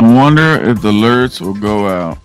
I wonder if the alerts will go out.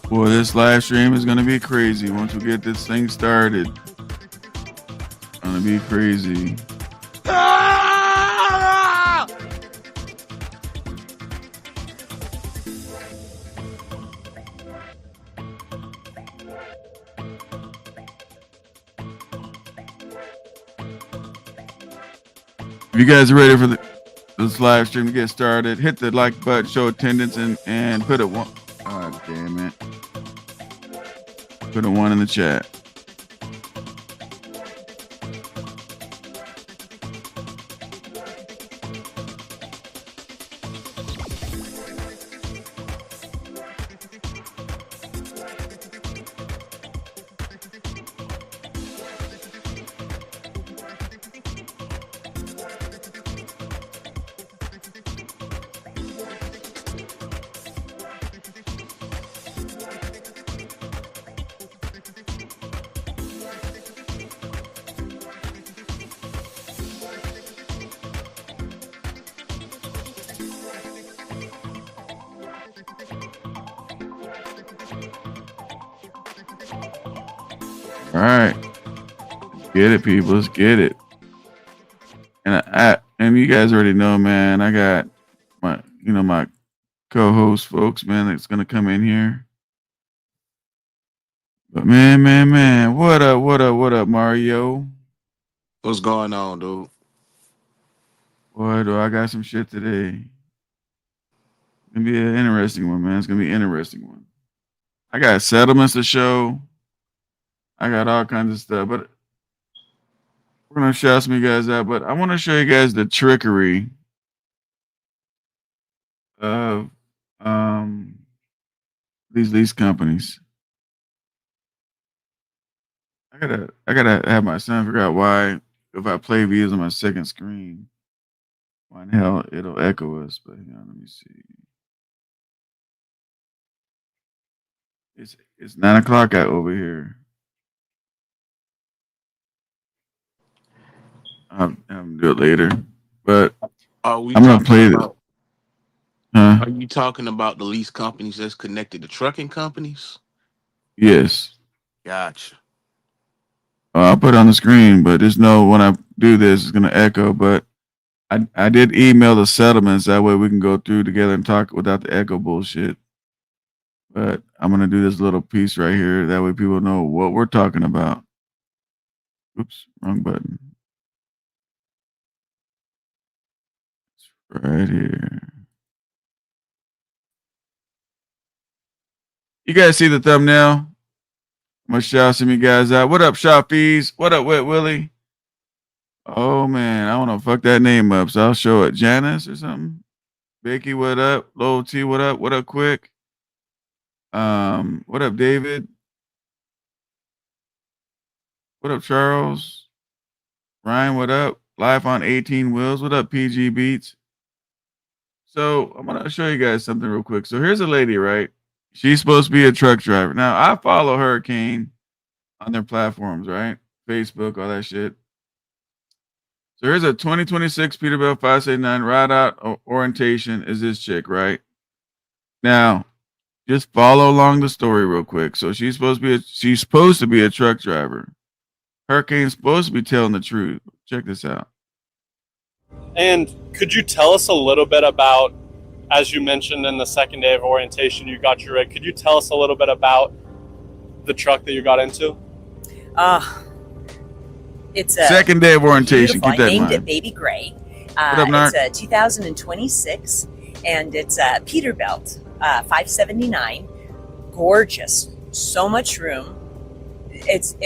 Boy, this live stream is gonna be crazy once we get this thing started. It's gonna be crazy. If you guys are ready for this live stream to get started, hit the like button, show attendance, and put a one. Oh, damn it. Put a one in the chat. All right, get it, people. Let's get it. And you guys already know, man. I got my co-host folks, man, that's gonna come in here. But man, what up, Mario? What's going on, dude? Boy, do I got some shit today. It's gonna be an interesting one, man. It's gonna be an interesting one. I got settlements to show. I got all kinds of stuff, but we're gonna shout some of you guys out. But I want to show you guys the trickery of these lease companies. I gotta have my son figure out why, if I play videos on my second screen, why in hell it'll echo us. But hang on, let me see. It's 9 o'clock out over here. I'll do it later. But I'm gonna play it. Are you talking about the lease companies that's connected to trucking companies? Yes. Gotcha. I'll put it on the screen, but just know when I do this, it's gonna echo. But I did email the settlements, that way we can go through together and talk without the echo bullshit. But I'm gonna do this little piece right here, that way people know what we're talking about. Oops, wrong button. It's right here. You guys see the thumbnail? I'm gonna shout some of you guys out. What up, Shoppies? What up, Wet Willie? Oh man, I wanna fuck that name up, so I'll show it. Janice or something. Becky, what up? Lowell T, what up? What up, Quick? What up, David? What up, Charles? Ryan, what up? Life on 18 Wheels. What up, PG Beats? So I'm gonna show you guys something real quick. So here's a lady, right? She's supposed to be a truck driver. Now I follow Hurricane on their platforms, right? Facebook, all that shit. So here's a 2026 Peterbilt 579 ride out orientation. Is this chick, right? Now, just follow along the story real quick. So she's supposed to be a truck driver. Hurricane's supposed to be telling the truth. Check this out. And could you tell us a little bit about, as you mentioned in the second day of orientation, you got your rig. Could you tell us a little bit about the truck that you got into? It's a second day of orientation. Keep that I named mind. it Baby Gray. What up, Nart? It's a 2026, and it's a Peterbilt 579. Gorgeous, so much room. It's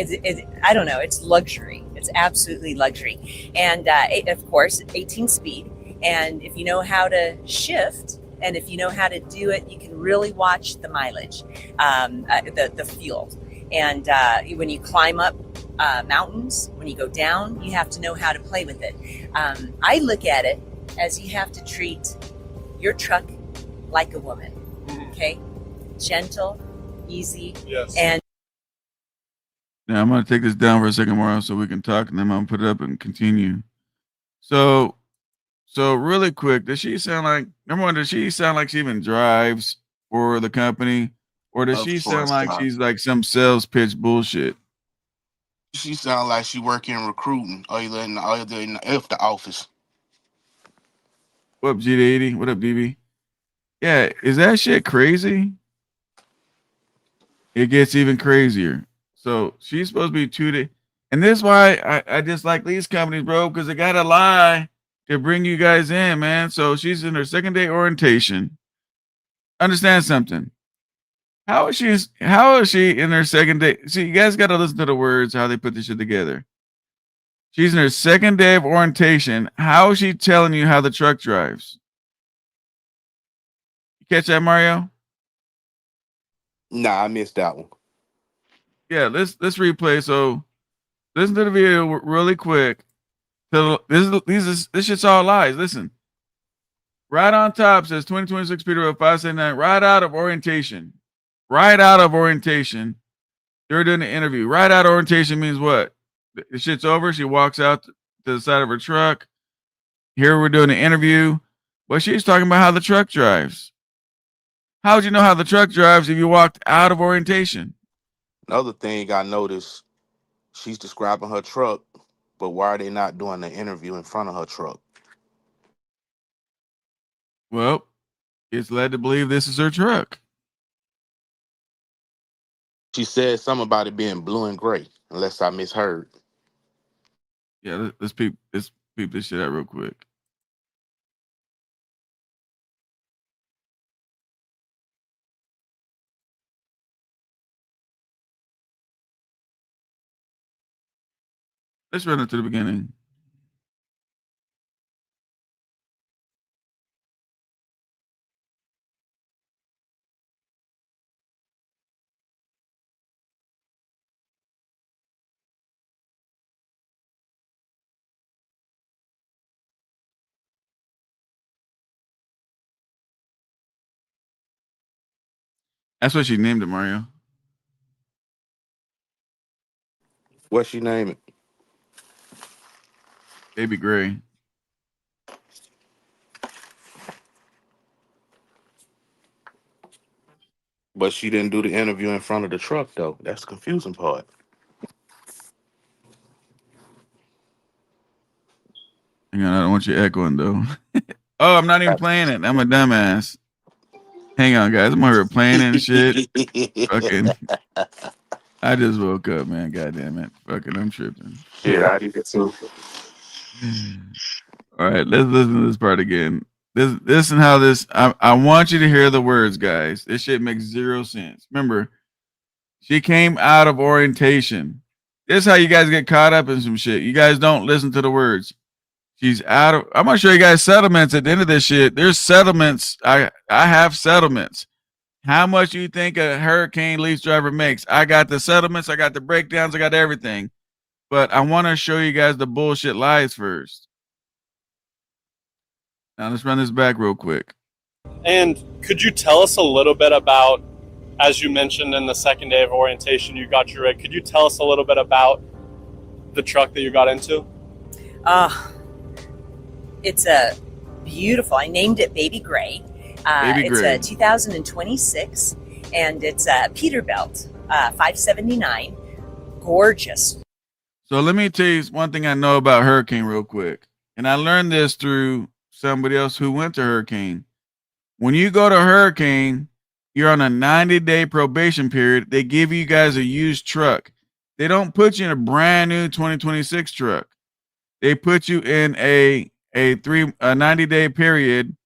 I don't know. It's luxury. It's absolutely luxury, and of course, 18 speed. And if you know how to shift, and if you know how to do it, you can really watch the mileage, the fuel. And when you climb up mountains, when you go down, you have to know how to play with it. I look at it as you have to treat your truck like a woman. Okay, gentle, easy, Yes. and Now I'm gonna take this down for a second, Mario, so we can talk, and then I'm gonna put it up and continue. So really quick, does she sound like? Number one, does she sound like she even drives for the company, or does Of she sound course like not. she's like some sales pitch bullshit? She sound like she work in recruiting, either in the office. What up, G80? What up, DB? Yeah, is that shit crazy? It gets even crazier. So she's supposed to be 2 days. And this is why I dislike these companies, bro, because they gotta lie to bring you guys in, man. So she's in her second day orientation. Understand something. How is she in her second day? See, you guys gotta listen to the words, how they put this shit together. She's in her second day of orientation. How is she telling you how the truck drives? You catch that, Mario? Nah, I missed that one. Yeah, let's replay. So listen to the video really quick. So this shit's all lies. Listen. Right on top says 2026 Peterbilt 579. Right out of orientation. Right out of orientation. They're doing the interview. Right out of orientation means what? The shit's over. She walks out to the side of her truck. Here we're doing the interview. But she's talking about how the truck drives. How would you know how the truck drives if you walked out of orientation? Another thing I noticed, she's describing her truck, but why are they not doing the interview in front of her truck? Well, it's led to believe this is her truck. She said something about it being blue and gray, unless I misheard. Yeah, let's peep this shit out real quick. Let's run it to the beginning. That's what she named it, Mario. What's she name it? Baby Gray. But she didn't do the interview in front of the truck, though. That's the confusing part. Hang on, I don't want you echoing though. Oh, I'm not even playing it. I'm a dumbass. Hang on, guys. I'm over here playing and shit. Fucking. I just woke up, man. God damn it. Fucking, I'm tripping. Yeah, I did too. All right, let's listen to this part again. Listen how this. I want you to hear the words, guys. This shit makes zero sense. Remember, she came out of orientation. This is how you guys get caught up in some shit. You guys don't listen to the words. She's out of. I'm gonna show you guys settlements at the end of this shit. There's settlements. I have settlements. How much do you think a Hurricane lease driver makes? I got the settlements. I got the breakdowns. I got everything. But I want to show you guys the bullshit lies first. Now let's run this back real quick. And could you tell us a little bit about, as you mentioned in the second day of orientation, you got your rig. Could you tell us a little bit about the truck that you got into? It's a beautiful, I named it Baby Gray. Baby it's Gray. a 2026, and it's a Peterbilt 579. Gorgeous. So let me tell you one thing I know about Hurricane real quick. And I learned this through somebody else who went to Hurricane. When you go to Hurricane, you're on a 90-day probation period. They give you guys a used truck. They don't put you in a brand new 2026 truck. They put you in a 90-day period.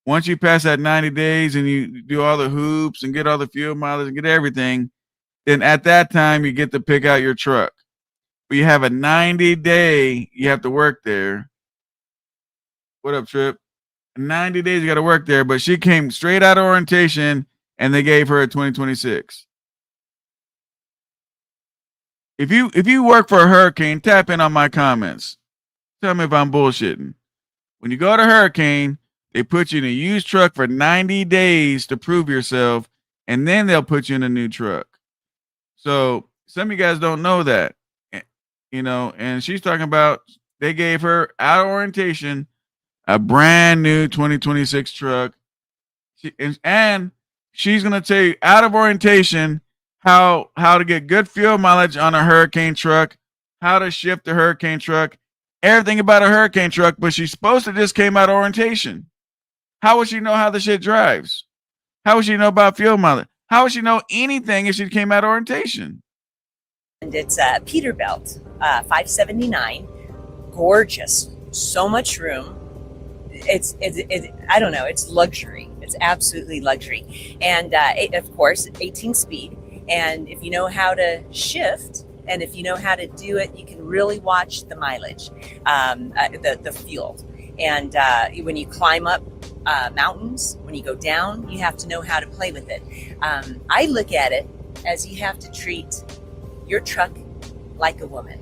Once you pass that 90 days and you do all the hoops and get all the fuel mileage and get everything, then at that time you get to pick out your truck. But you have a 90-day, you have to work there. What up, Trip? 90 days you got to work there, but she came straight out of orientation and they gave her a 2026. If you work for a Hurricane, tap in on my comments. Tell me if I'm bullshitting. When you go to Hurricane, they put you in a used truck for 90 days to prove yourself, and then they'll put you in a new truck. So some of you guys don't know that, you know, and she's talking about they gave her out of orientation a brand new 2026 truck. And she's going to tell you out of orientation how to get good fuel mileage on a Hurricane truck, how to shift the Hurricane truck, everything about a Hurricane truck, but she's supposed to just came out of orientation. How would she know how the shit drives? How would she know about fuel mileage? How would she know anything if she came out of orientation? And it's a Peterbilt 579. Gorgeous. So much room. It's I don't know. It's luxury. It's absolutely luxury. And of course, 18 speed. And if you know how to shift, and if you know how to do it, you can really watch the mileage, the fuel. And when you climb up mountains, when you go down, you have to know how to play with it. I look at it as you have to treat your truck like a woman.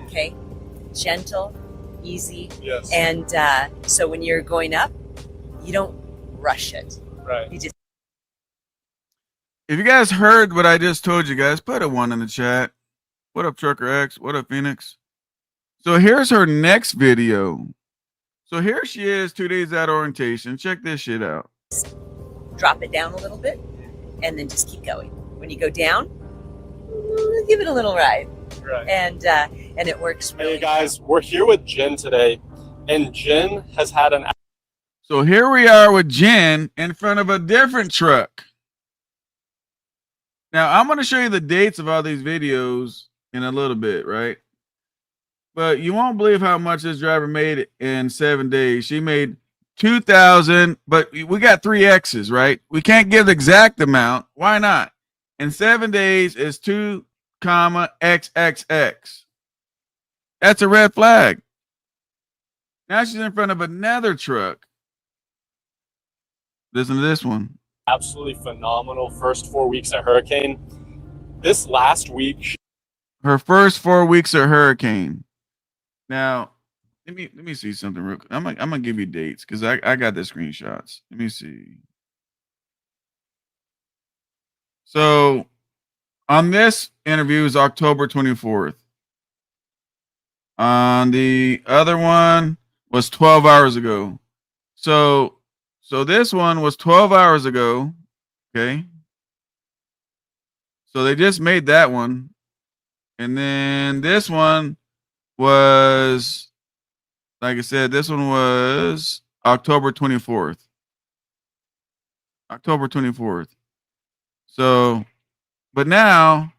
Okay, gentle, easy. Yes. And so when you're going up, you don't rush it. Right. You just. If you guys heard what I just told you guys, put a 1 in the chat. What up, Trucker X? What up, Phoenix? So here's her next video. So here she is 2 days out of orientation. Check this shit out. Drop it down a little bit and then just keep going. When you go down, give it a little ride. Right. And it works really Hey guys, we're here with Jen today, and Jen has had an. So here we are with Jen in front of a different truck. Now I'm going to show you the dates of all these videos in a little bit, right? But you won't believe how much this driver made in 7 days. She made 2,000, but we got 3 X's, right? We can't give the exact amount. Why not? In 7 days is 2, XXX. That's a red flag. Now she's in front of another truck. Listen to this one. Absolutely phenomenal first 4 weeks at Hurricane. This last week, Her first 4 weeks at Hurricane. Now, let me see something real quick. I'm gonna give you dates because I got the screenshots. Let me see. So on this interview is October 24th. On the other one was 12 hours ago. So this one was 12 hours ago. Okay. So they just made that one. And then this one was, like I said, this one was October 24th. October 24th. So, but now,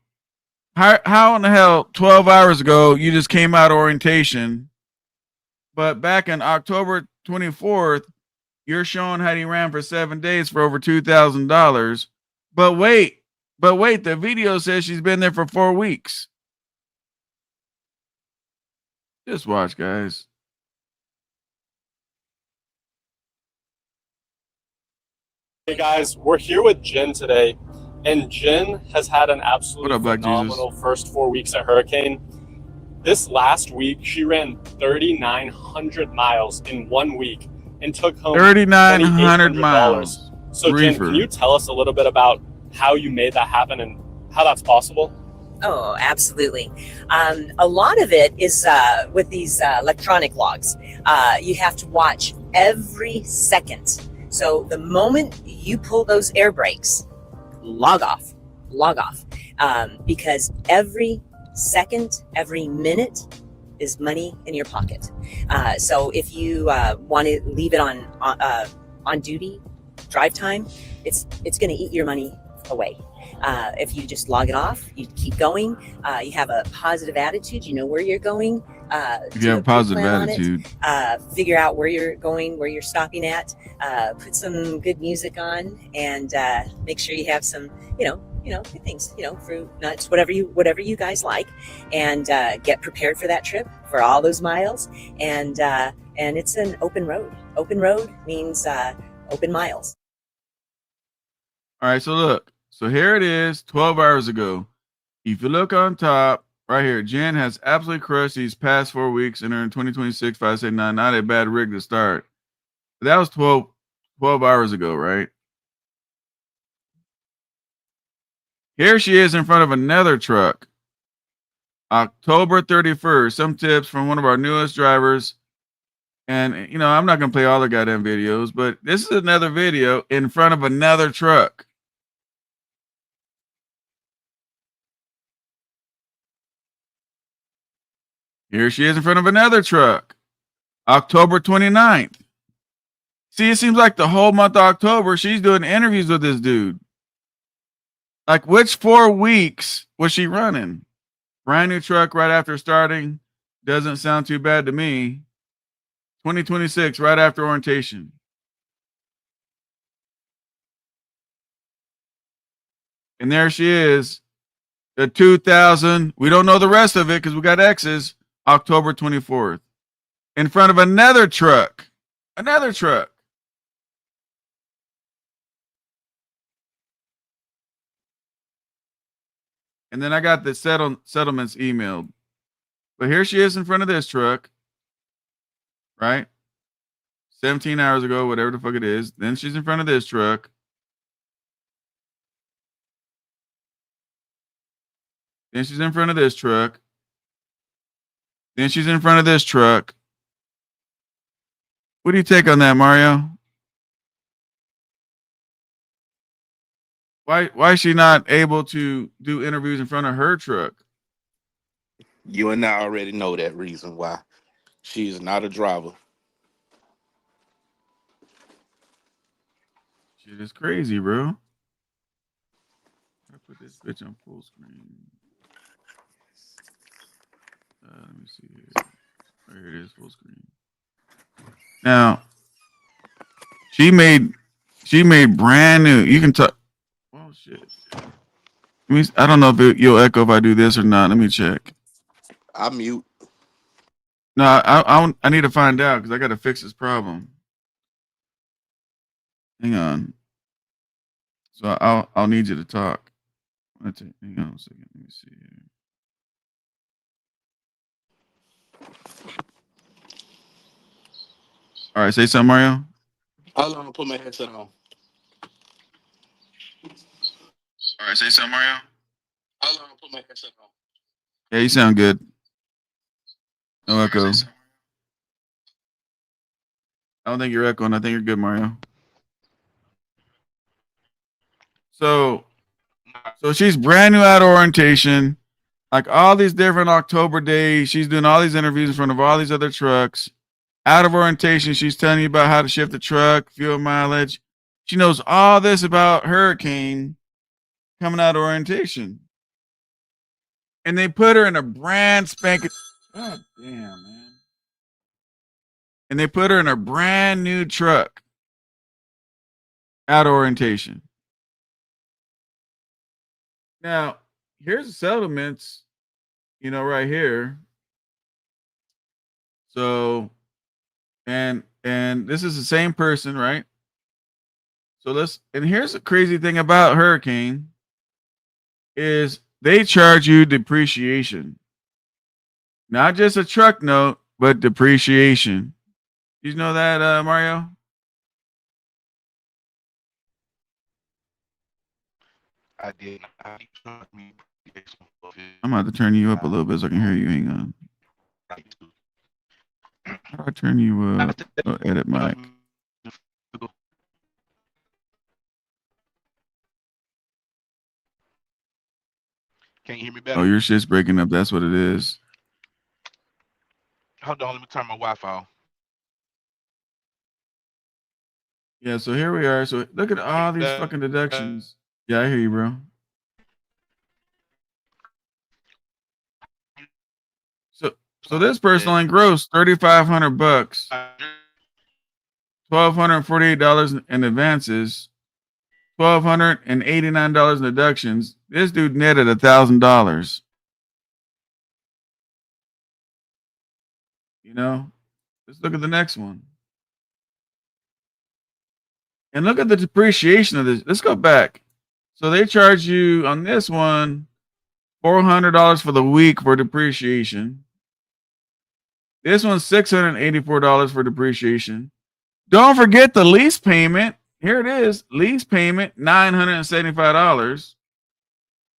how in the hell 12 hours ago you just came out of orientation, but back in October 24th, you're showing how he ran for 7 days for over $2,000. But wait, the video says she's been there for 4 weeks. Just watch, guys. hey guys, we're here with Jen today, and Jen has had an absolutely What up, Black phenomenal first 4 weeks at Hurricane. This last week, she ran 3,900 miles in 1 week. and took home 3,900 $2,800. miles. So, Jen, Reefer. can you tell us a little bit about how you made that happen and how that's possible? Oh, absolutely. A lot of it is with these electronic logs. You have to watch every second. So the moment you pull those air brakes, log off, because every second, every minute is money in your pocket. So if you want to leave it on duty, drive time, it's going to eat your money away. If you just log it off, you keep going, you have a positive attitude, you know where you're going. If you have a positive attitude, figure out where you're going, where you're stopping at, put some good music on, and make sure you have some, good things, fruit, nuts, whatever you guys like, and get prepared for that trip, for all those miles, and it's an open road. Open road means open miles. all right. So look, so here it is, 12 hours ago. If you look on top, right here, Jen has absolutely crushed these past 4 weeks and earned 2026 579. Not a bad rig to start. That was 12 hours ago, right? Here she is in front of another truck. October 31st. Some tips from one of our newest drivers. And, I'm not going to play all the goddamn videos, but this is another video in front of another truck. Here she is in front of another truck. October 29th. See, it seems like the whole month of October, she's doing interviews with this dude. Like, which 4 weeks was she running? Brand new truck right after starting. Doesn't sound too bad to me. 2026, right after orientation. And there she is. The 2000. We don't know the rest of it because we got X's. October 24th. In front of another truck. Another truck. And then I got the settlements emailed. But here she is in front of this truck. Right? 17 hours ago, whatever the fuck it is. Then she's in front of this truck. Then she's in front of this truck. Then she's in front of this truck. What do you take on that, Mario? Why is she not able to do interviews in front of her truck? You and I already know that reason why. She is not a driver. Shit is crazy, bro. I put this bitch on full screen. Let me see here. Here it is, full screen. Now, she made brand new. You can talk. Oh shit. I don't know if you'll echo if I do this or not. Let me check. I mute. No, I need to find out because I got to fix this problem. Hang on. So I'll need you to talk. Hang on a second. Let me see here. All right, say something, Mario. Hold on, put my headset on. All right, say something, Mario. Hold on, put my headset on. Yeah, you sound good. No echo. I don't think you're echoing. I think you're good, Mario. So she's brand new out of orientation. Like all these different October days, she's doing all these interviews in front of all these other trucks. Out of orientation, she's telling you about how to shift the truck, fuel mileage. She knows all this about Hurricane coming out of orientation. And they put her in a brand spanking. God damn, man. And they put her in a brand new truck out of orientation. Now, here's the settlements, right here. So, and this is the same person, right? So and here's the crazy thing about Hurricane is they charge you depreciation. Not just a truck note, but depreciation. You know that, Mario? I did. I'm about to turn you up a little bit so I can hear you. Hang on. How do I turn you up? Oh, edit mic. Can you hear me better? Oh, your shit's breaking up. That's what it is. Hold on, let me turn my Wi-Fi off. Yeah, so here we are. So look at all these fucking deductions. Yeah, I hear you, bro. So this person only grossed $3,500, $1,248 in advances, $1,289 in deductions. This dude netted $1,000. You know, let's look at the next one. And look at the depreciation of this. Let's go back. So they charge you on this one $400 for the week for depreciation. This one's $684 for depreciation. Don't forget the lease payment. Here it is. Lease payment, $975.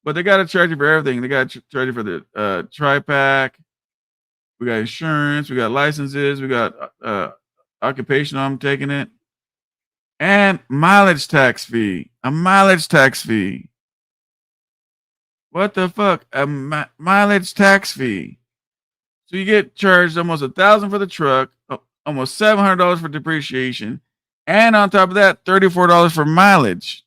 But they got to charge you for everything. They got to charge you for the tri-pack. We got insurance. We got licenses. We got occupational. I'm taking it. And mileage tax fee. A mileage tax fee. What the fuck? A mileage tax fee. So you get charged almost $1,000 for the truck, almost $700 for depreciation, and on top of that, $34 for mileage.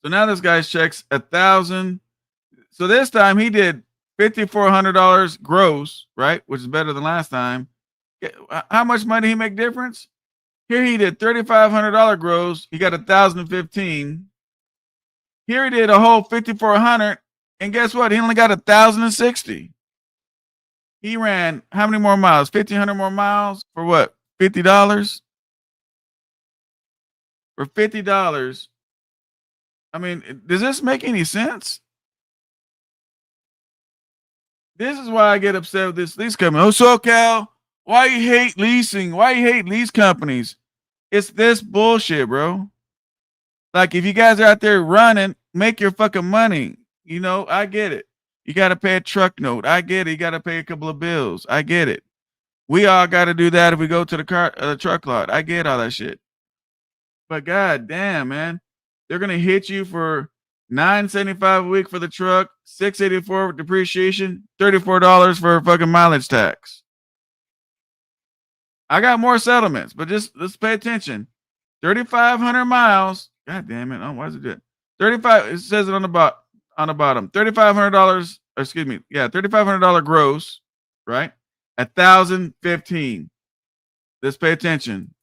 So now this guy's checks $1,000. So this time he did $5,400 gross, right? Which is better than last time. How much money he make difference? Here he did $3,500 gross. He got $1,015. Here he did a whole $5,400, and guess what? He only got $1,060. He ran how many more miles? 1,500 more miles for what? $50? For $50. I mean, does this make any sense? This is why I get upset with this lease company. Oh, SoCal, why you hate leasing? Why you hate lease companies? It's this bullshit, bro. Like, if you guys are out there running, make your fucking money. You know, I get it. You got to pay a truck note. I get it. You got to pay a couple of bills. I get it. We all got to do that if we go to the truck lot. I get all that shit. But god damn, man, they're gonna hit you for $975 a week for the truck, $684 for depreciation, $34 for fucking mileage tax. I got more settlements, but just let's pay attention. 3,500 miles. God damn it! Oh, why is it doing 35? It says it on the bottom. $3,500. Excuse me. Yeah, $3,500 gross. Right. $1,015. Let's pay attention.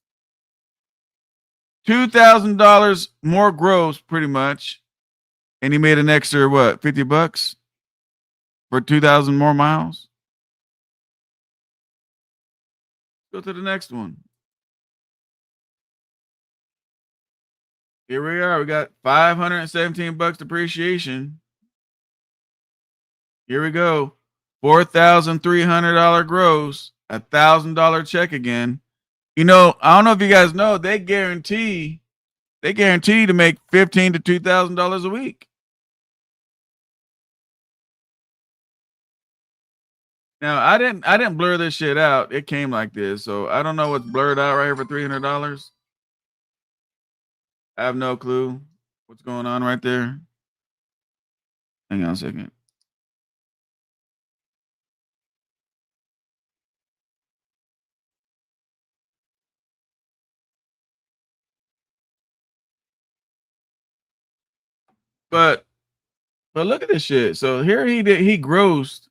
$2,000 more gross, pretty much, and he made an extra what? $50 for 2,000 more miles. Go to the next one. Here we are. We got $517 depreciation. Here we go. $4,300 gross. $1,000 check again. You know, I don't know if you guys know, they guarantee to make $1,500 to $2,000 a week. Now, I didn't blur this shit out. It came like this, so I don't know what's blurred out right here for $300. I have no clue what's going on right there. Hang on a second. But look at this shit. So here he grossed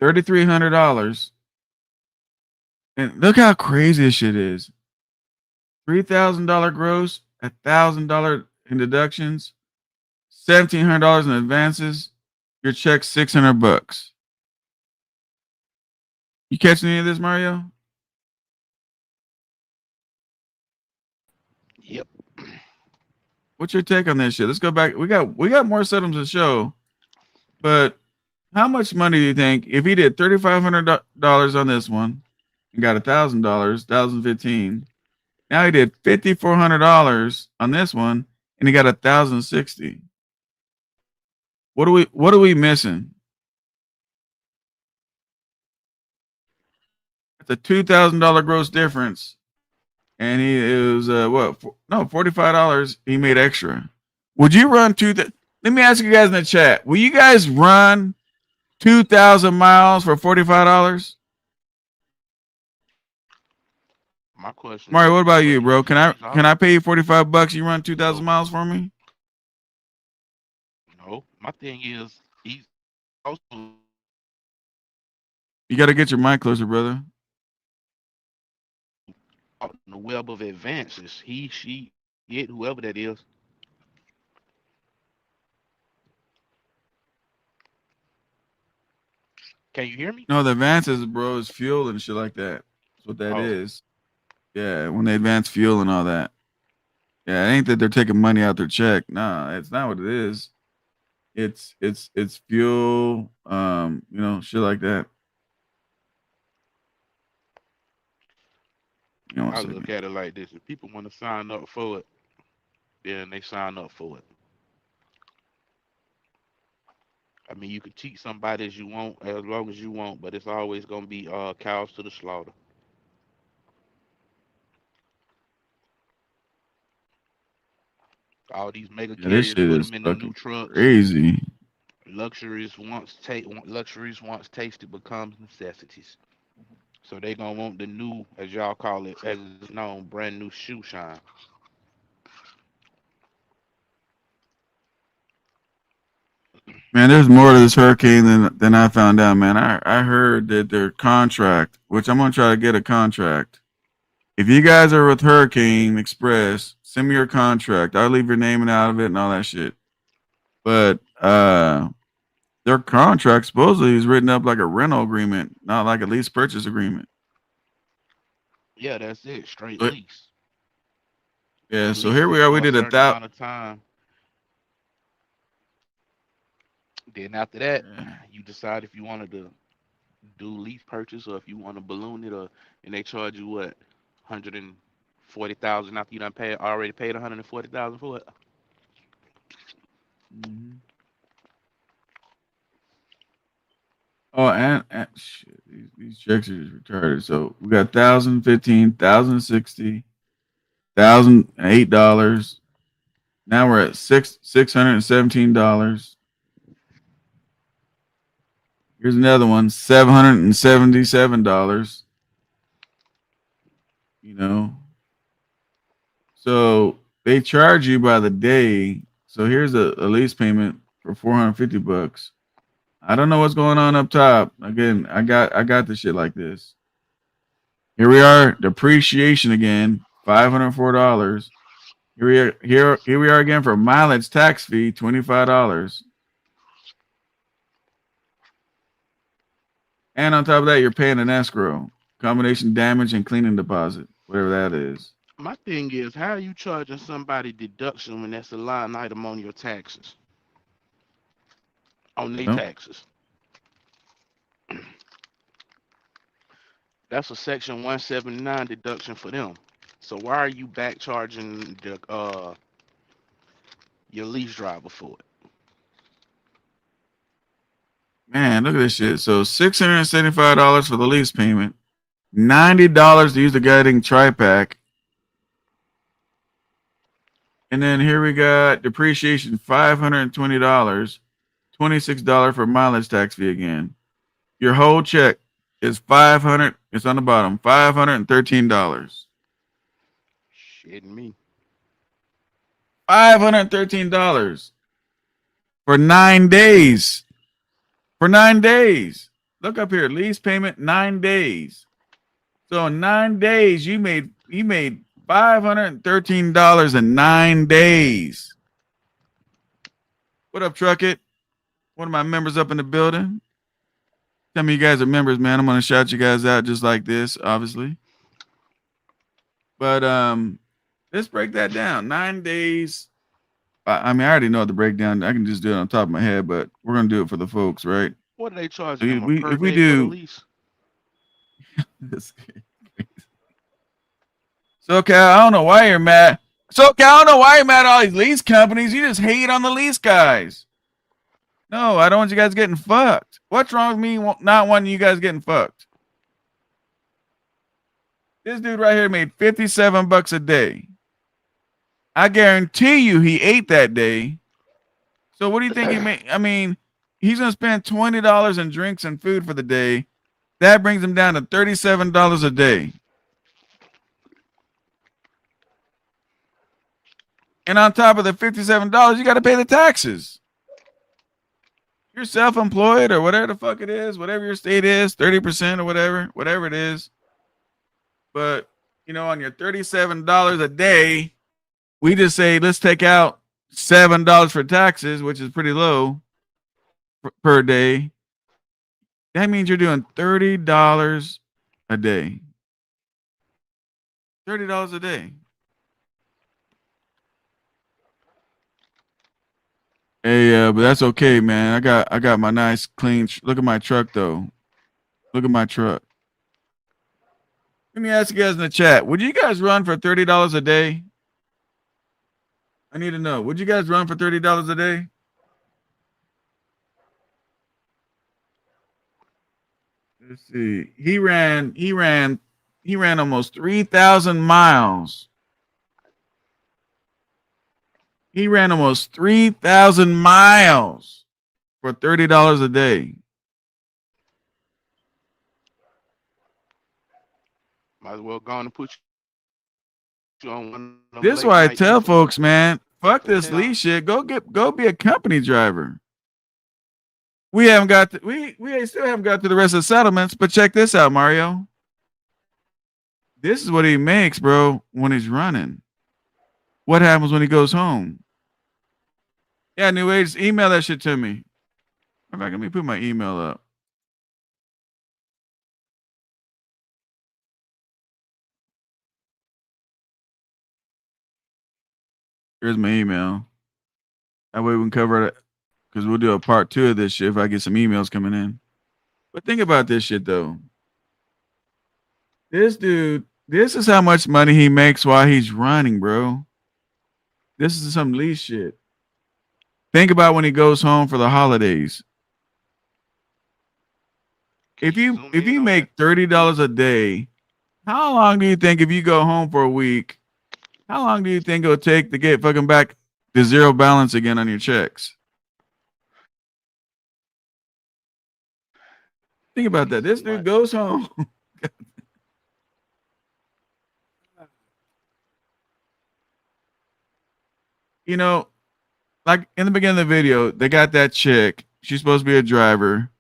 $3,300. And look how crazy this shit is. $3,000 gross, $1,000 in deductions, $1,700 in advances. Your check's $600. You catch any of this, Mario? Yep. What's your take on this shit? Let's go back. We got more settlements to show, but how much money do you think if he did $3,500 on this one, and got $1,000, $1,015. Now he did $5,400 on this one, and he got $1,060. What are we missing? It's a $2,000 gross difference, and it was $45 he made extra. Would you run let me ask you guys in the chat. Will you guys run 2,000 miles for $45? My question. Mario, what about you, bro? Can I pay you $45? You run 2,000 miles for me? No, my thing is he's also You got to get your mic closer, brother. out in the web of advances. He, she, it, whoever that is. Can you hear me? No, the advances, bro, is fuel and shit like that. That's what that is. Yeah, when they advance fuel and all that. Yeah, it ain't that they're taking money out their check. Nah, it's not what it is. It's fuel, shit like that. I look at it like this: if people want to sign up for it, then they sign up for it. I mean, you can cheat somebody as long as you want, but it's always gonna be cows to the slaughter. All these mega This carriers shit put is them in the fucking new trucks. crazy. Luxuries once tasted becomes necessities. So they gonna want the new, as y'all call it, as it's known, brand new shoe shine. Man, there's more to this hurricane than I found out, man. I heard that their contract, which I'm gonna try to get a contract. If you guys are with Hurricane Express, send me your contract. I'll leave your name out of it and all that shit. But their contract supposedly is written up like a rental agreement, not like a lease purchase agreement. Yeah, that's it. Straight lease. Yeah, so here we are. We did a amount of time. Then after that, you decide if you wanted to do lease purchase or if you want to balloon it, and they charge you what, $140,000 after you done already paid $140,000 for it. Mm-hmm. Oh, and shit, these checks are just retarded. So we got $1,015, $1,060, $1,008. Now we're at $617. Here's another one, $777. So they charge you by the day. So here's a lease payment for $450. I don't know what's going on up top. Again, I got the shit like this. Here we are, depreciation again, $504. Here we are again for mileage tax fee, $25. And on top of that, you're paying an escrow, combination damage and cleaning deposit, whatever that is. My thing is, how are you charging somebody deduction when that's a line item on your taxes? On their taxes. That's a Section 179 deduction for them. So why are you back charging your lease driver for it? Man, look at this shit. So $675 for the lease payment, $90 to use the guiding tri-pack. And then here we got depreciation, $520, $26 for mileage tax fee again. Your whole check is $500. It's on the bottom, $513. Shitting me. $513 for 9 days. For 9 days. Look up here, lease payment, 9 days. So in 9 days, you made $513 in 9 days. What up, Truck It? One of my members up in the building. Tell me you guys are members, man. I'm gonna shout you guys out just like this, obviously. But let's break that down. 9 days. I mean, I already know the breakdown. I can just do it on top of my head, but we're gonna do it for the folks, right? What are they charging them? If we do lease? So, Cal, I don't know why you're mad. So, Cal, I don't know why you're mad at all these lease companies. You just hate on the lease guys. No, I don't want you guys getting fucked. What's wrong with me not wanting you guys getting fucked? This dude right here made $57 a day. I guarantee you he ate that day. So what do you think he made? I mean, he's gonna spend $20 in drinks and food for the day. That brings him down to $37 a day. And on top of the $57, you got to pay the taxes. You're self-employed or whatever the fuck it is, whatever your state is, 30% or whatever it is. But, you know, on your $37 a day, we just say, let's take out $7 for taxes, which is pretty low per day. That means you're doing $30 a day. $30 a day. Hey, but that's okay, man. I got my nice clean. Look at my truck, though. Look at my truck. Let me ask you guys in the chat: would you guys run for $30 a day? I need to know. Would you guys run for $30 a day? Let's see. He ran almost 3,000 miles. He ran almost 3,000 miles for $30 a day. Might as well go on and put you on one of them This is late why I night tell influencers. folks, man, fuck this lease shit. Go be a company driver. We haven't got to, we still haven't got to the rest of the settlements, but check this out, Mario. This is what he makes, bro, when he's running. What happens when he goes home? Yeah, New Age, email that shit to me. In fact, let me put my email up. Here's my email. That way we can cover it, because we'll do a part 2 of this shit if I get some emails coming in. But think about this shit, though. This dude, this is how much money he makes while he's running, bro. This is some lease shit. Think about when he goes home for the holidays. If you make $30 a day, how long do you think if you go home for a week, how long do you think it'll take to get fucking back to zero balance again on your checks? Think about that. This dude goes home. You know, like in the beginning of the video, they got that chick. She's supposed to be a driver,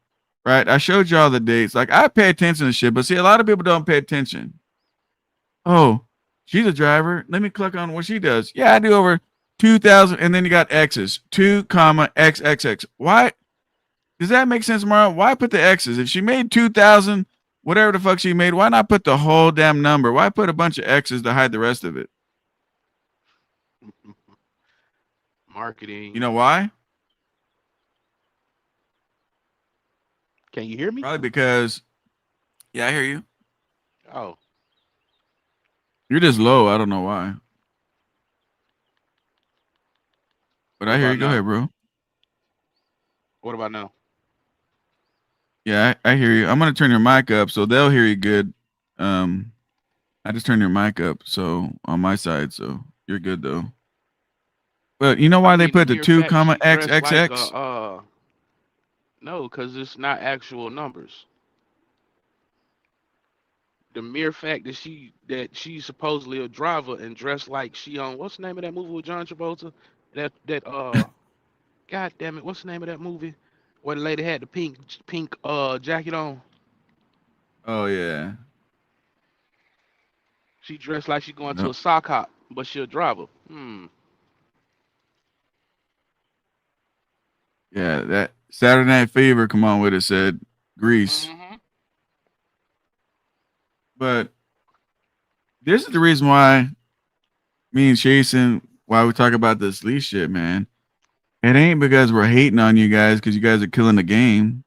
right? I showed y'all the dates. Like, I pay attention to shit, but see, a lot of people don't pay attention. Oh, she's a driver. Let me click on what she does. Yeah, I do over 2,000, and then you got X's, 2, XXX. Why? Does that make sense, Mario? Why put the X's? If she made 2,000, whatever the fuck she made, why not put the whole damn number? Why put a bunch of X's to hide the rest of it? Marketing. You know why? Can you hear me? Probably because, yeah, I hear you. Oh, You're just low. I don't know why. But What I hear about you. Go now? ahead, bro. what about now? Yeah, I hear you. I'm gonna turn your mic up so they'll hear you good. I just turned your mic up so on my side, so you're good though. But you know why I they mean, put the mere 2, fact she dressed like XXX? no, because it's not actual numbers. The mere fact that she's supposedly a driver and dressed like she on what's the name of that movie with John Travolta? That God damn it, what's the name of that movie? Where the lady had the pink jacket on. Oh yeah. She dressed like she going to No. a sock hop, but she a driver. Yeah, that Saturday Night Fever, come on with it, said Grease. Mm-hmm. But this is the reason why me and Jason, why we talk about this lease shit, man. It ain't because we're hating on you guys because you guys are killing the game.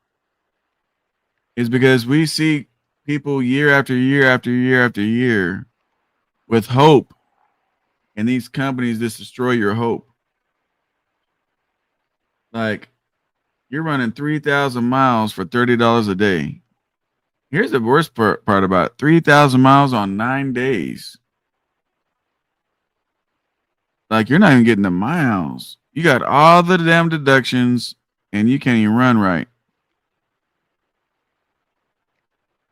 It's because we see people year after year after year after year with hope, and these companies just destroy your hope. Like, you're running 3,000 miles for $30 a day. Here's the worst part about it. 3,000 miles on 9 days. Like, you're not even getting the miles. You got all the damn deductions, and you can't even run right.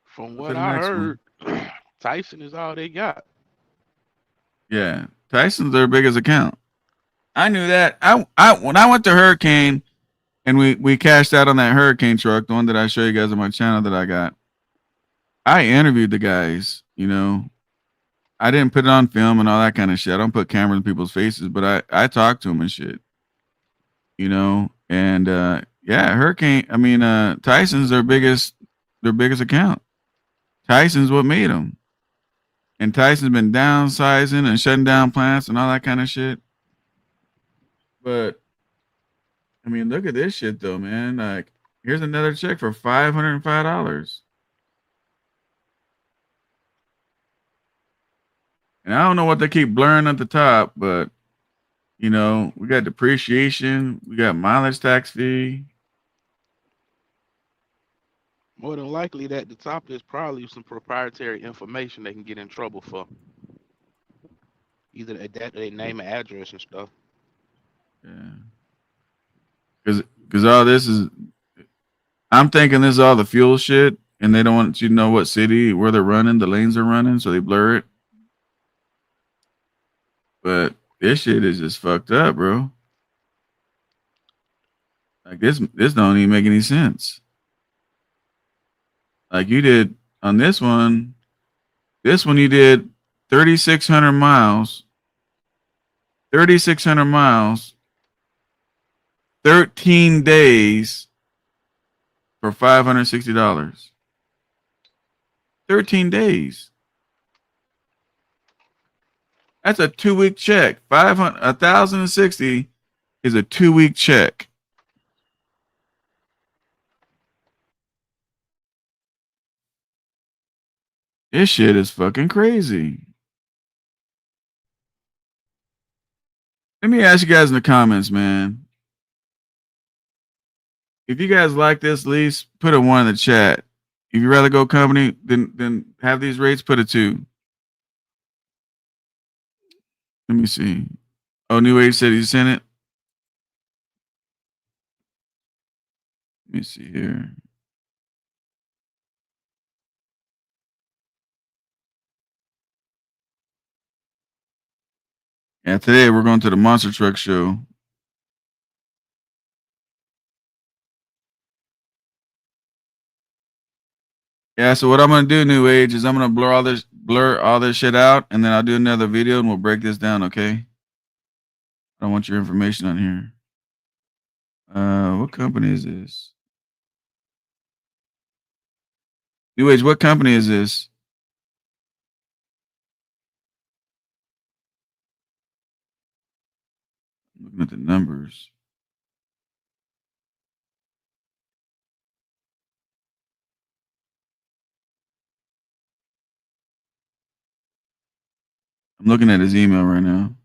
From What's what the I next heard, Tyson is all they got. Yeah, Tyson's their biggest account. I knew that. I when I went to Hurricane, and we cashed out on that Hurricane truck, the one that I show you guys on my channel that I got. I interviewed the guys. You know, I didn't put it on film and all that kind of shit. I don't put cameras in people's faces, but I talked to them and shit. You know, and yeah, Hurricane. I mean, Tyson's their biggest account. Tyson's what made them. And Tyson's been downsizing and shutting down plants and all that kind of shit. But I mean, look at this shit though, man. Like, here's another check for $505. And I don't know what they keep blurring at the top, but you know, we got depreciation, we got mileage tax fee. More than likely, that the top is probably some proprietary information they can get in trouble for. Either that or they name and address and stuff. Yeah. Because all this is, I'm thinking this is all the fuel shit, and they don't want you to know what city, where they're running, the lanes are running, so they blur it. But this shit is just fucked up, bro. Like, this don't even make any sense. Like, you did on this one you did 3,600 miles. 3,600 miles, 13 days for $560. 13 days. That's a 2-week check. 1,060 is a 2-week check. This shit is fucking crazy. Let me ask you guys in the comments, man. If you guys like this lease, put a 1 in the chat. If you rather go company, then have these rates, put a 2. Let me see. Oh, New Age said he sent it. Let me see here. Yeah, today we're going to the Monster Truck Show. Yeah, so what I'm gonna do, New Age, is I'm gonna blur all this shit out, and then I'll do another video and we'll break this down, okay? I don't want your information on here. What company is this? New Age, what company is this? I'm looking at the numbers. I'm looking at his email right now.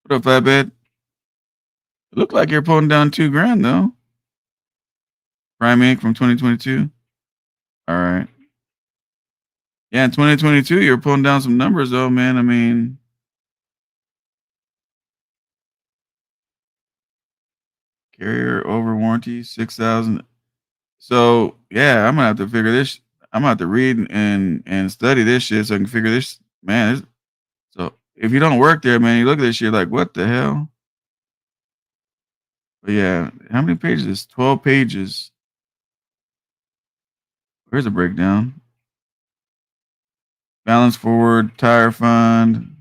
What up, Flatbed? It looked like you're pulling down $2,000 though. Prime Inc. from 2022. All right. Yeah, in 2022, you're pulling down some numbers though, man. I mean, carrier over warranty, 6,000. So yeah, I'm gonna have to figure this. I'm gonna have to read and study this shit so I can figure this. Man, so if you don't work there, man, you look at this shit like, what the hell? But yeah, how many pages is 12 pages? Where's the breakdown? Balance forward, tire fund,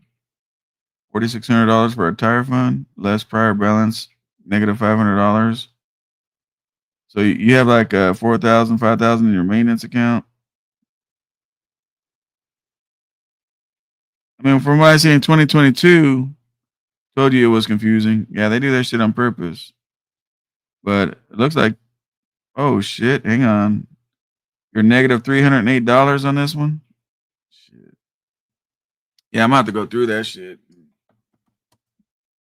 $4,600 for a tire fund, less prior balance, negative $500. So you have like 4,000, 5,000 in your maintenance account. I mean, from what I see in 2022, told you it was confusing. Yeah, they do that shit on purpose. But it looks like, oh shit, hang on. You're negative $308 on this one. Shit. Yeah, I'm about to go through that shit.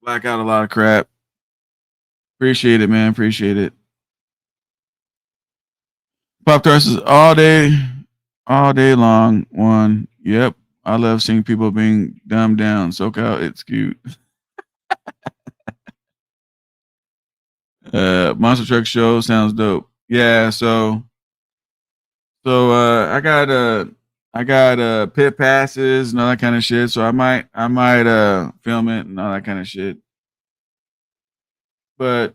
Black out a lot of crap. Appreciate it, man. Appreciate it. Pop Tarts is all day long. One. Yep. I love seeing people being dumbed down. SoCal, it's cute. Monster Truck Show sounds dope. Yeah, so I got pit passes and all that kind of shit. So I might film it and all that kind of shit. But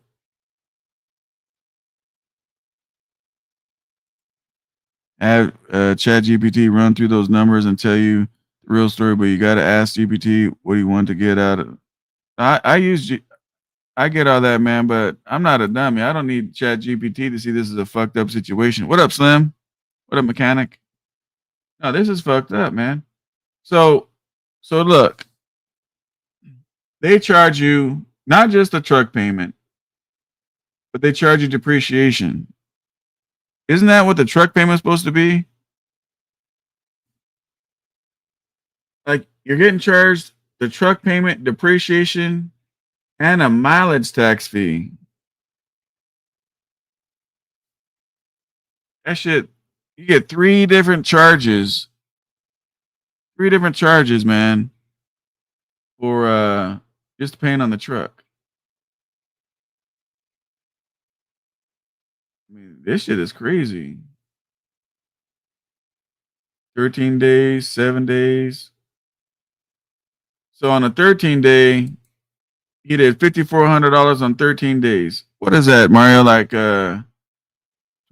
have ChatGPT run through those numbers and tell you the real story, but you got to ask GPT what you want to get out of. I get all that, man, but I'm not a dummy. I don't need ChatGPT to see this is a fucked up situation. What up, Slim? What up, mechanic? No, this is fucked up, man. So look, they charge you not just a truck payment, but they charge you depreciation. Isn't that what the truck payment is supposed to be? Like you're getting charged the truck payment, depreciation, and a mileage tax fee. That shit, you get three different charges. Three different charges, man, for just paying on the truck. I mean, this shit is crazy. 13 days, 7 days. So on a 13-day, he did $5,400 on 13 days. What is that, Mario? Like $2,300,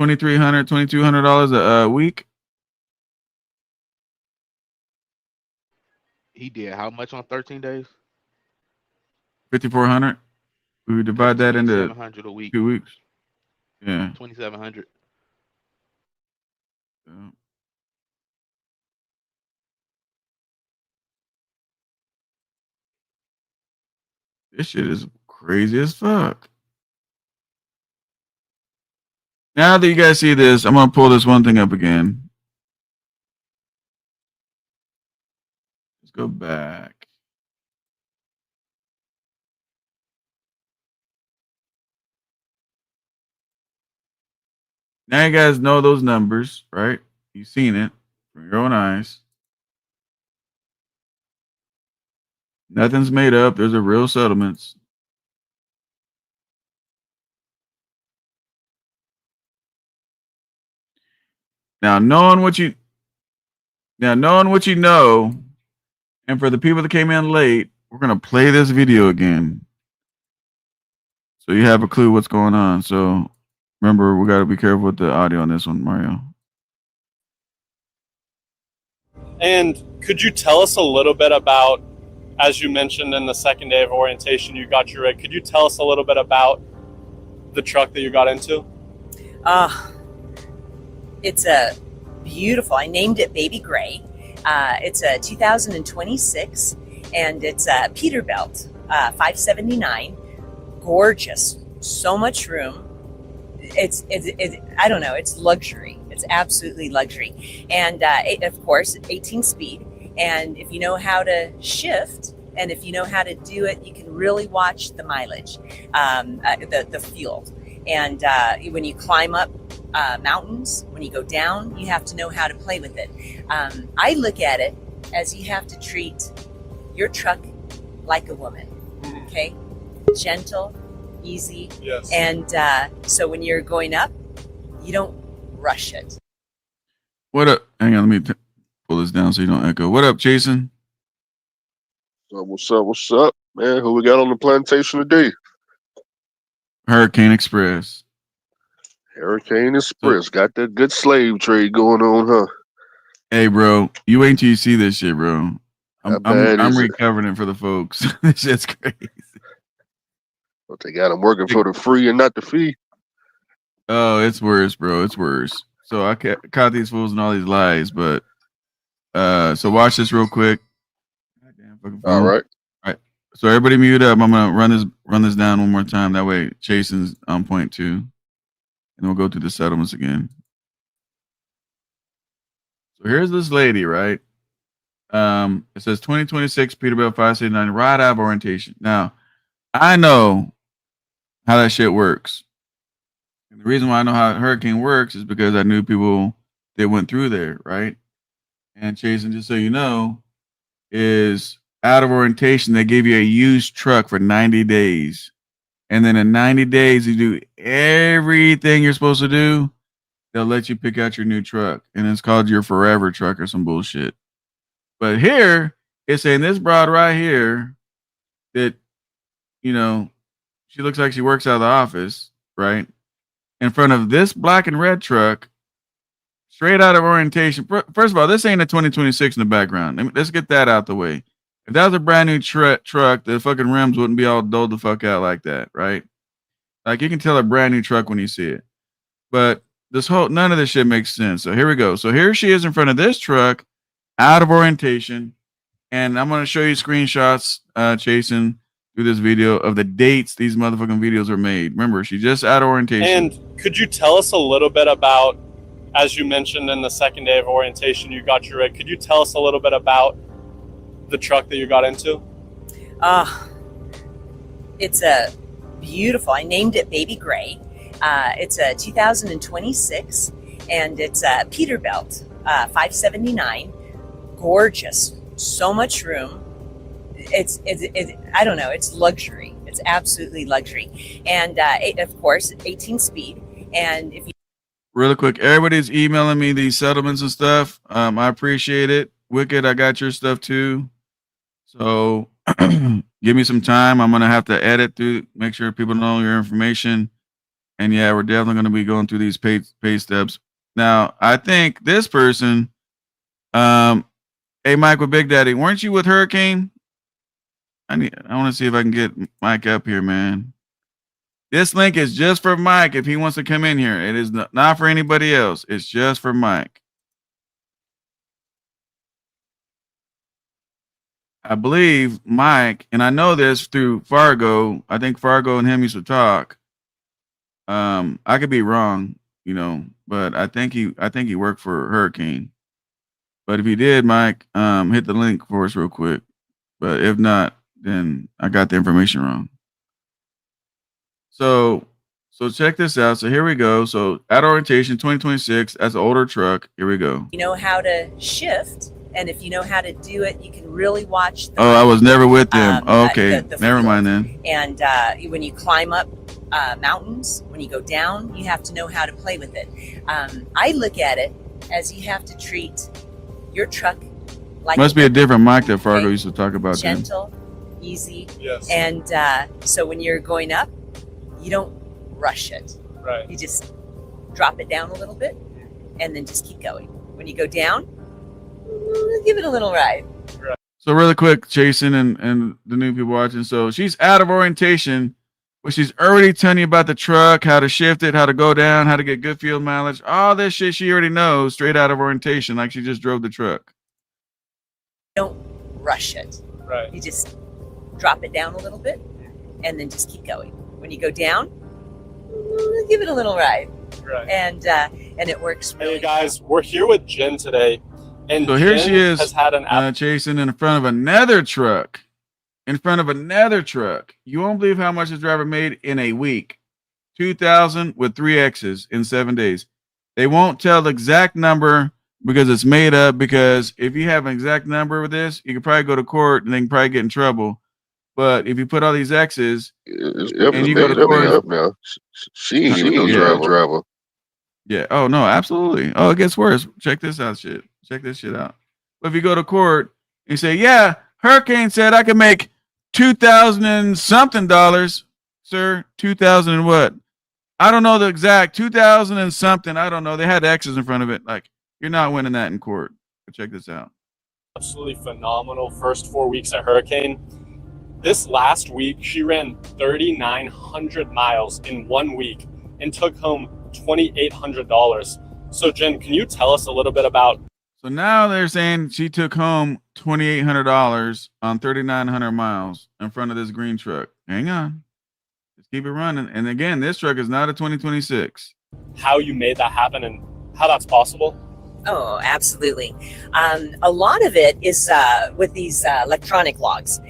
$2,200 a week? He did how much on 13 days? 5,400. We would divide that into 2,700 a week. 2 weeks. Yeah. 2,700. So. This shit is crazy as fuck. Now that you guys see this, I'm gonna pull this one thing up again. Let's go back. Now you guys know those numbers, right? You've seen it from your own eyes. Nothing's made up. There's a real settlements. Now knowing what you know, and for the people that came in late, we're gonna play this video again. So you have a clue what's going on. So remember, we gotta be careful with the audio on this one, Mario. And could you tell us a little bit about, as you mentioned in the second day of orientation, you got your rig. Could you tell us a little bit about the truck that you got into? It's a beautiful, I named it Baby Gray. It's a 2026 and it's a Peterbilt 579. Gorgeous, so much room. It's I don't know, it's luxury. It's absolutely luxury. And of course, 18 speed. And if you know how to shift and if you know how to do it, you can really watch the mileage, the fuel. And when you climb up mountains, when you go down, you have to know how to play with it. I look at it as you have to treat your truck like a woman, okay? Gentle, easy. Yes. And so when you're going up, you don't rush it. What up? Hang on, let me pull this down so you don't echo. What up, Jason? What's up? What's up, man? Who we got on the plantation today? Hurricane Express. Hurricane Express. Got that good slave trade going on, huh? Hey, bro, you wait till you see this shit, bro. I'm recovering it for the folks. This shit's crazy. But they got them working for the free and not the fee. Oh, it's worse, bro. It's worse. So I caught these fools and all these lies, but so watch this real quick. Goddamn fucking phone. All right. So everybody mute up. I'm gonna run this down one more time. That way Jason's on point too. And we'll go through the settlements again. So here's this lady, right? It says 2026 Peterbilt 579 ride out of orientation. Now, I know how that shit works. And the reason why I know how Hurricane works is because I knew people that went through there, right? And Jason, just so you know, is out of orientation, they give you a used truck for 90 days. And then in 90 days, you do everything you're supposed to do. They'll let you pick out your new truck. And it's called your forever truck or some bullshit. But here, it's saying this broad right here that, you know, she looks like she works out of the office, right? In front of this black and red truck, straight out of orientation. First of all, this ain't a 2026 in the background. Let's get that out the way. If that was a brand new truck, the fucking rims wouldn't be all dulled the fuck out like that, right? Like you can tell a brand new truck when you see it. But none of this shit makes sense. So here we go. So here she is in front of this truck, out of orientation, and I'm gonna show you screenshots, chasing through this video of the dates these motherfucking videos were made. Remember, she just out of orientation. And could you tell us a little bit about, as you mentioned in the second day of orientation, you got your rig. Could you tell us a little bit about the truck that you got into? It's a beautiful. I named it Baby Gray. It's a 2026, and it's a Peterbilt 579. Gorgeous, so much room. It's I don't know. It's luxury. It's absolutely luxury, and of course, 18 speed. And if you really quick, everybody's emailing me these settlements and stuff. I appreciate it. Wicked, I got your stuff too. So give me some time. I'm gonna have to edit through, make sure people know your information. And yeah, we're definitely gonna be going through these pay stubs. Now, I think this person, hey Mike with Big Daddy, weren't you with Hurricane? I want to see if I can get Mike up here, man. This link is just for Mike if he wants to come in here. It is not for anybody else. It's just for Mike. I believe Mike, and I know this through Fargo. I think Fargo and him used to talk. I could be wrong, you know, but I think he worked for Hurricane. But if he did, Mike, hit the link for us real quick. But if not, then I got the information wrong. So check this out. So here we go. So at orientation 2026, that's an older truck. Here we go. you know how to shift, and if you know how to do it, you can really watch. I was never with them. Okay, the never field. mind then. And when you climb up mountains, when you go down, you have to know how to play with it. I look at it as you have to treat your truck like Must be a different Mike that Fargo used to talk about. gentle, easy. Yes. And so when you're going up, you don't rush it. Right. You just drop it down a little bit and then just keep going. When you go down, give it a little ride. So really quick, Jason and the new people watching. So she's out of orientation, but she's already telling you about the truck, how to shift it, how to go down, how to get good fuel mileage. All this shit she already knows straight out of orientation, like she just drove the truck. Don't rush it. Right. You just drop it down a little bit and then just keep going. When you go down, give it a little ride. Right. And it works really Hey guys, we're here with Jen today, and So here Jen she is, has had an chasing in front of another truck. In front of another truck. You won't believe how much this driver made in a week. 2,000 with 3 X's in 7 days. They won't tell the exact number because it's made up. Because if you have an exact number with this, you could probably go to court and they can probably get in trouble. But if you put all these X's, It's And you go to court- up now. She ain't no Yeah. driver. yeah. Oh no, absolutely. Oh, it gets worse. Check this out, shit. Check this shit out. But if you go to court and say, yeah, Hurricane said I could make 2,000 and something dollars, sir. 2,000 and what? I don't know the exact 2,000 and something. I don't know. They had X's in front of it. Like, you're not winning that in court. But check this out. absolutely phenomenal first 4 weeks at Hurricane. This last week, she ran 3,900 miles in 1 week and took home $2,800. So, Jen, can you tell us a little bit about? So now they're saying she took home $2,800 on 3,900 miles in front of this green truck. Hang on. Just keep it running. And again, this truck is not a 2026. how you made that happen and how that's possible? Oh, absolutely. A lot of it is with these electronic logs.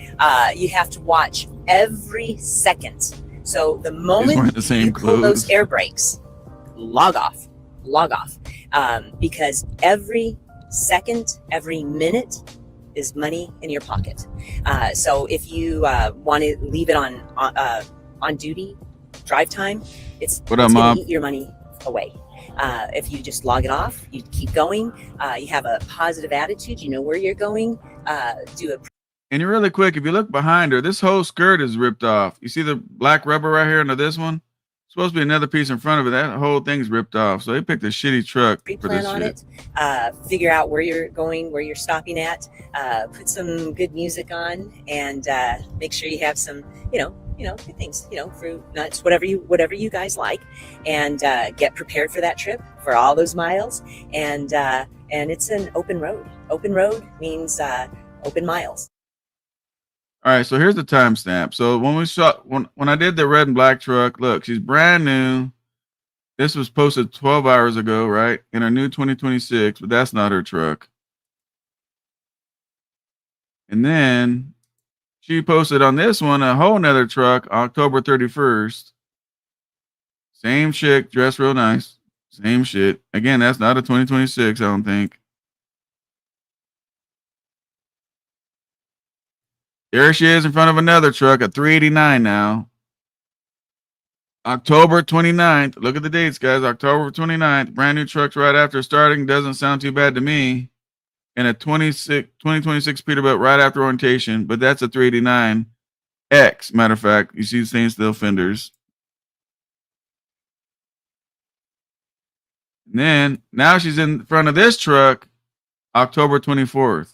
You have to watch every second. So the wearing moment the same you pull those clothes. air brakes, log off, because every second, every minute is money in your pocket. So if you want to leave it on duty, drive time, it's What up, going Mom? to eat your money away. If you just log it off, you keep going, you have a positive attitude, you know where you're going, do a And really quick, if you look behind her, this whole skirt is ripped off. You see the black rubber right here under this one? Supposed to be another piece in front of it. That whole thing's ripped off. So they picked a shitty truck for pre-plan this on shit. it, figure out where you're going, where you're stopping at, put some good music on, and make sure you have some, good things, fruit, nuts, whatever you guys like, and get prepared for that trip, for all those miles, and it's an open road. Open road means open miles. All right, so here's the timestamp. So when we shot when I did the red and black truck, look, she's brand new. This was posted 12 hours ago, right? In her new 2026, but that's not her truck. And then she posted on this one a whole nother truck, October 31st. Same chick, dressed real nice. Same shit. Again, that's not a 2026, I don't think. There she is in front of another truck at 389 now. October 29th. Look at the dates, guys. October 29th. Brand new trucks right after starting. Doesn't sound too bad to me. And a 2026 Peterbilt right after orientation, but that's a 389 X. Matter of fact, you see the stainless steel fenders. And then now she's in front of this truck, October 24th.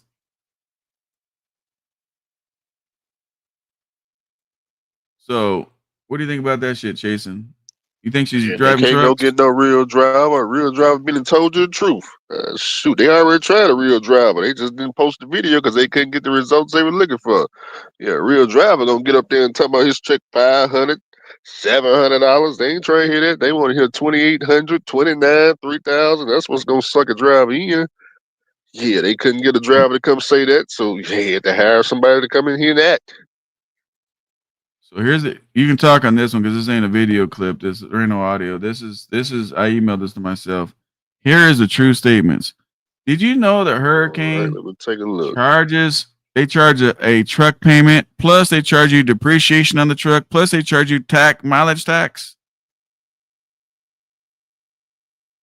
So, what do you think about that shit, Chasen? You think she's Yeah, they driving can't trucks? get no real driver. A real driver been told you the truth. Shoot, they already tried a real driver. They just didn't post the video because they couldn't get the results they were looking for. Yeah, a real driver gonna get up there and talk about his check $500, $700. They ain't trying to hear that. They want to hear 2,800, 29, 3,000. That's what's gonna suck a driver in. Yeah, they couldn't get a driver to come say that, so they had to hire somebody to come in here and act. So here's it. You can talk on this one because this ain't a video clip. There ain't no audio. This is. I emailed this to myself. Here is the true statements. Did you know that All right, Hurricane let me take a look. they charge a truck payment, plus they charge you depreciation on the truck, plus they charge you mileage tax?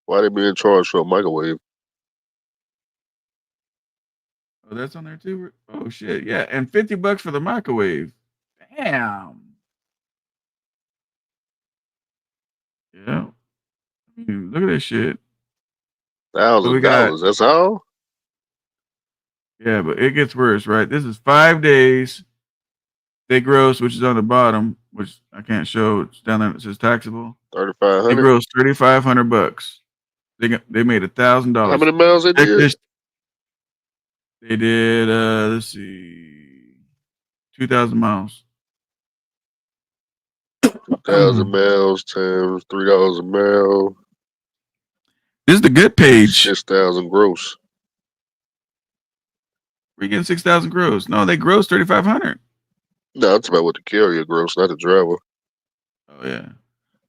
Why they being charged for a microwave? Oh, that's on there too. Oh shit, yeah, and $50 for the microwave. Damn. Yeah. I mean, look at this shit. $1,000. That's all. Yeah, but it gets worse, right? This is 5 days. They gross, which is on the bottom, which I can't show. It's down there. It says taxable. They 3,500. gross $3,500. They made $1,000. How many miles they did? They did. Let's see, 2,000 miles. 2,000 miles times $3 a mile. This is the good page. 6,000 gross. We're getting 6,000 gross. No, they gross 3,500. No, it's about what the carrier gross, not the driver. Oh yeah.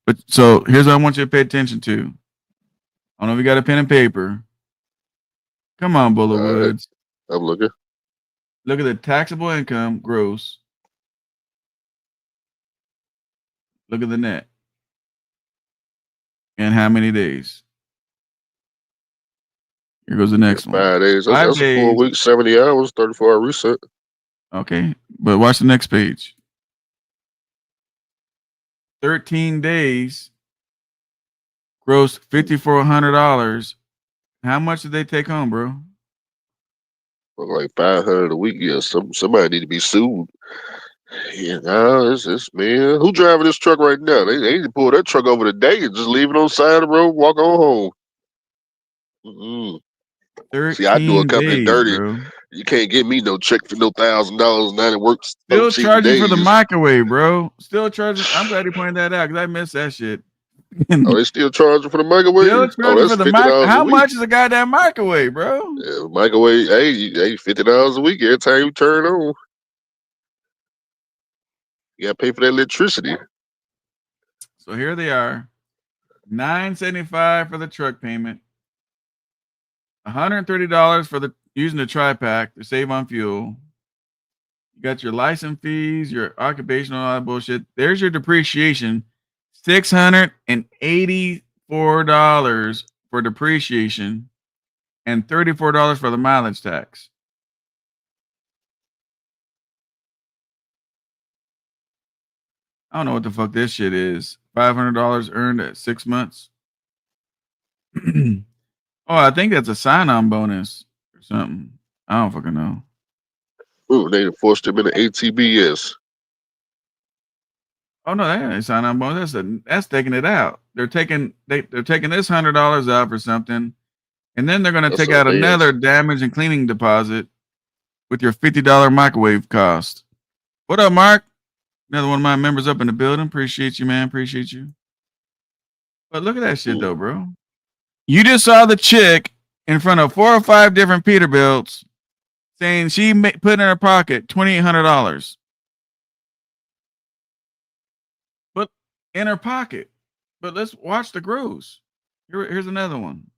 But so here's what I want you to pay attention to. I don't know if you got a pen and paper. Come on, Bullet All right. Woods. I'm looking. Look at the taxable income gross. Look at the net. And how many days? Here goes the next one. 5 days. 5 That's days. 4 weeks, 70 hours, 34-hour reset. Okay, but watch the next page. 13 days. Gross $5,400. How much did they take home, bro? Look like 500 a week. Yeah, somebody need to be sued. Yeah, no, it's man. Who driving this truck right now? They need to pull that truck over today and just leave it on the side of the road, walk on home. Mm-mm. 13 See, I do a company days, dirty. bro. You can't get me no check for no $1,000. Now it works. Still 13 charging for the days. microwave, bro. Still charging. I'm glad you pointed that out because I missed that shit. Oh, they still charging for the microwave? Still Oh, charging that's for the $50 a How week. much is a goddamn microwave, bro? Yeah, microwave, hey, $50 a week every time you turn it on. You gotta pay for that electricity. So here they are. $975 for the truck payment. $130 for the using the tri-pack to save on fuel. You got your license fees, your occupational, all that bullshit. There's your depreciation. $684 for depreciation and $34 for the mileage tax. I don't know what the fuck this shit is. $500 earned at 6 months. Oh, I think that's a sign-on bonus or something. I don't fucking know. Ooh, they forced them into ATBS. Oh no, that ain't sign-on bonus. That's taking it out. They're taking they're taking this $100 out for something, and then they're gonna That's take so out bad. another damage and cleaning deposit with your $50 microwave cost. What up, Mark? Another one of my members up in the building. Appreciate you, man. Appreciate you. But look at that shit, though, bro. You just saw the chick in front of 4 or 5 different Peterbilts saying she put in her pocket $2,800. But in her pocket. But let's watch the gross. Here's another one.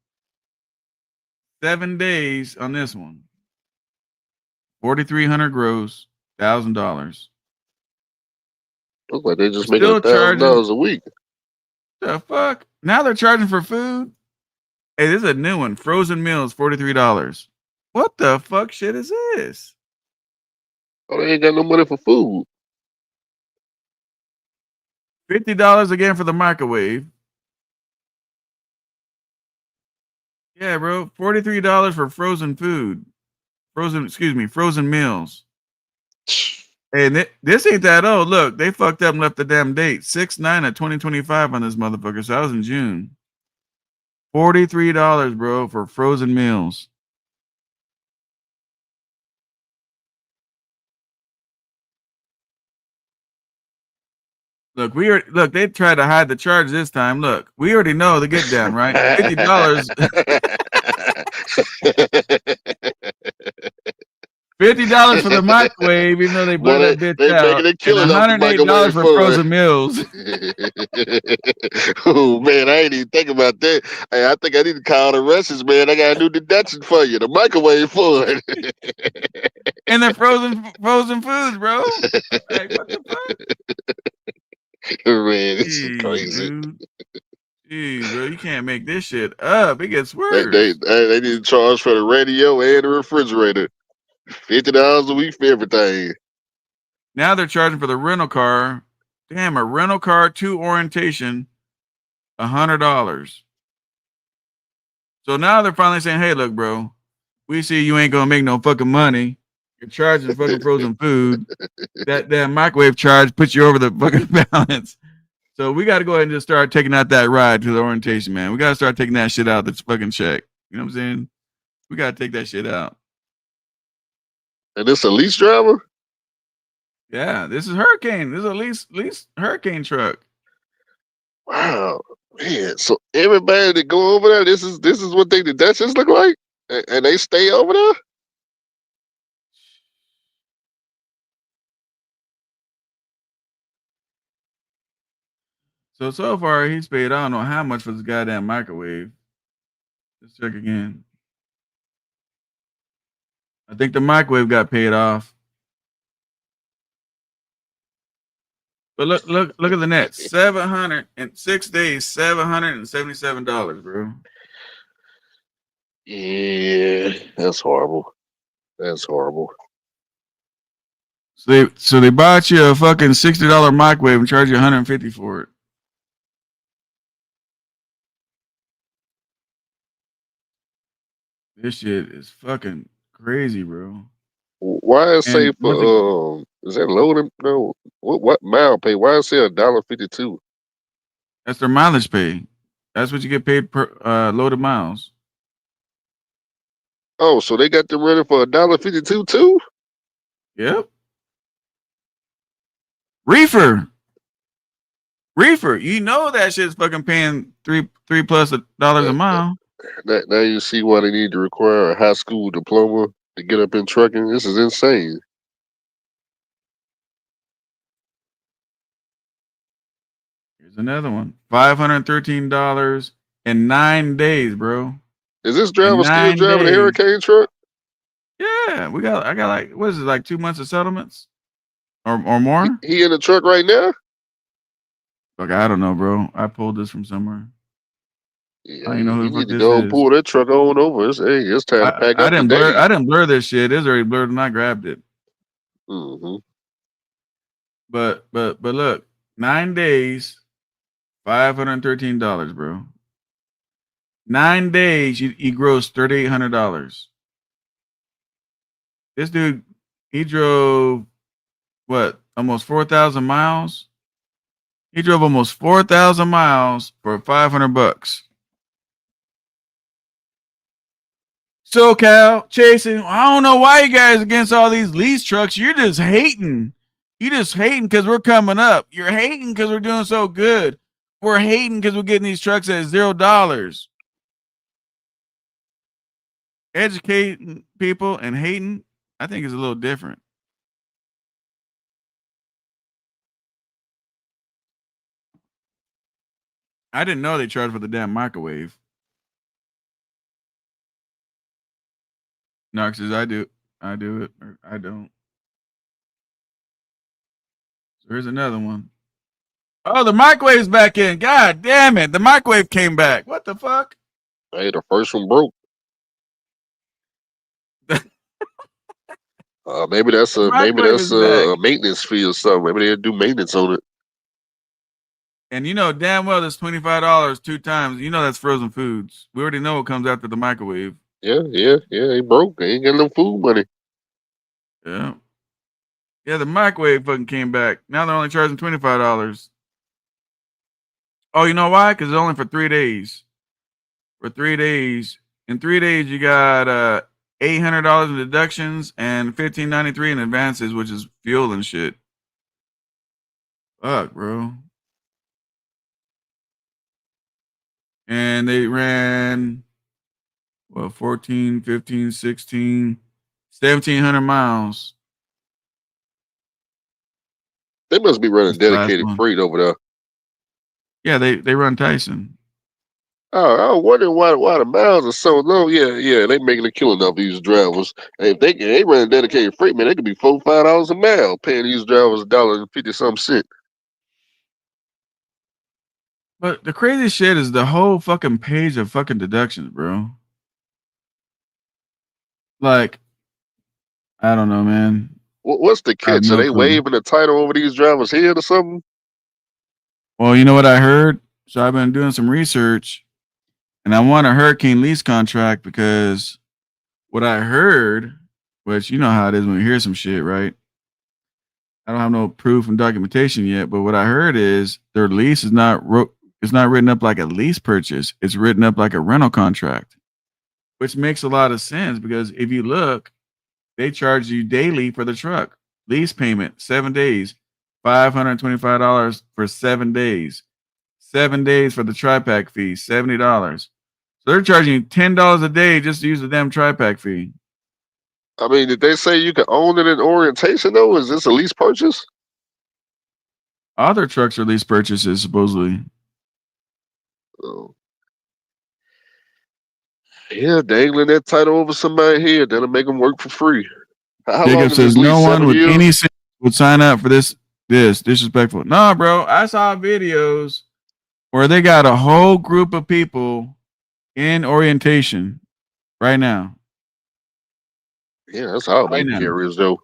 7 days on this one. 4,300 gross, $1,000. Looks like they just They're making still charging. $1,000 a week. The fuck? Now they're charging for food? Hey, this is a new one. Frozen meals, $43. What the fuck shit is this? Oh, they ain't got no money for food. $50 again for the microwave. Yeah, bro. $43 for frozen food. Frozen meals. Hey, this ain't that old. Look, they fucked up and left the damn date. 6/9 of 2025 on this motherfucker. So that was in June. $43, bro, for frozen meals. Look, they tried to hide the charge this time. Look, we already know the get down, right? $50. $50 for the microwave, even though they Boy, blurred that bitch they out. making a killing And off the $108 microwave for fund. frozen meals. Oh man, I ain't even think about that. Hey, I think I need to call the Russians, man. I got a new deduction for you, the microwave fund. And they're frozen foods, bro. Like, what the fuck? Man, this is Jeez, crazy. dude. Jeez, bro, you can't make this shit up. It gets They worse. need to charge for the radio and the refrigerator. $50 a week for everything. Now they're charging for the rental car. Damn, a rental car to orientation, $100. So now they're finally saying, hey, look, bro, we see you ain't gonna make no fucking money. You're charging fucking frozen food. That microwave charge puts you over the fucking balance. So we got to go ahead and just start taking out that ride to the orientation, man. We got to start taking that shit out. That's fucking check. You know what I'm saying? We got to take that shit out. And this a lease driver? Yeah, this is Hurricane. This is a lease Hurricane truck. Wow, man. So everybody that go over there, this is what they deductions look like? And they stay over there? So far he's paid I don't know how much for this goddamn microwave. Let's check again. I think the microwave got paid off. But look at the net. 706 days, $777, bro. Yeah, that's horrible. That's horrible. So they bought you a fucking $60 microwave and charge you $150 for it. This shit is fucking crazy, bro. Why is say And for is that loading? No, what mile pay? Why is say $1.52? that's their mileage pay. That's what you get paid per loaded miles. Oh, so they got them running for $1.52 too? Yep. Reefer. Reefer, you know that shit's fucking paying three plus dollars a mile. Now you see why they need to require a high school diploma to get up in trucking. This is insane. Here's another one. $513 in 9 days, bro. Is this driver still 9 driving a days. Hurricane truck? Yeah, I got like, what is it, like 2 months of settlements? Or more? He in the truck right now? Like, I don't know, bro. I pulled this from somewhere. Yeah, I don't know who you the need fuck to this go and is. pull that truck on over. It's time to pack I up didn't today. I didn't blur this shit. It's already blurred and I grabbed it. Mm-hmm. But look, 9 days, $513, bro. 9 days, he grossed $3,800. This dude, he drove what, almost 4,000 miles? He drove almost 4,000 miles for $500. SoCal chasing. I don't know why you guys against all these lease trucks. You're just hating. You just hating because we're coming up. You're hating because we're doing so good. We're hating because we're getting these trucks at $0. Educating people and hating, I think, is a little different. I didn't know they charged for the damn microwave. Noxus, I do it, or I don't. So here's another one. Oh, the microwave's back in. God damn it. The microwave came back. What the fuck? Hey, the first one broke. Maybe that's a maintenance fee or something. Maybe they'll do maintenance on it. And you know damn well that's $25 2 times. You know that's frozen foods. We already know what comes after the microwave. Yeah. They broke. They ain't got no food money. Yeah. Yeah, the microwave fucking came back. Now they're only charging $25. Oh, you know why? Because it's only for 3 days. For 3 days. In 3 days, you got $800 in deductions and $1,593 in advances, which is fuel and shit. Fuck, bro. And they ran 14, 15, 16, 1,700 miles. They must be running That's the last dedicated one. freight over there. Yeah, they run Tyson. Oh, I was wondering why the miles are so low. Yeah, they making a killing off these drivers. And if they run dedicated freight, man, they could be $4-5 a mile paying these drivers $1.50-something. But the crazy shit is the whole fucking page of fucking deductions, bro. Like, I don't know, man. What's the I have catch? no Are they clue. waving the title over these drivers' head or something? Well, you know what I heard? So I've been doing some research and I want a hurricane lease contract because what I heard, which you know how it is when you hear some shit, right? I don't have no proof and documentation yet, but what I heard is their lease is it's not written up like a lease purchase. It's written up like a rental contract, which makes a lot of sense because if you look, they charge you daily for the truck. Lease payment, 7 days, $525 for 7 days. 7 days for the tri-pack fee, $70. So they're charging you $10 a day just to use the damn tri-pack fee. I mean, did they say you can own it in orientation though? Is this a lease purchase? All their trucks are lease purchases, supposedly. Oh. Yeah, dangling that title over somebody's head, that'll make them work for free. How long Jacob is says this lease? no one 7 with years? any sense would sign up for this disrespectful. Nah, bro. I saw videos where they got a whole group of people in orientation right now. Yeah, that's how Right many now. carriers though.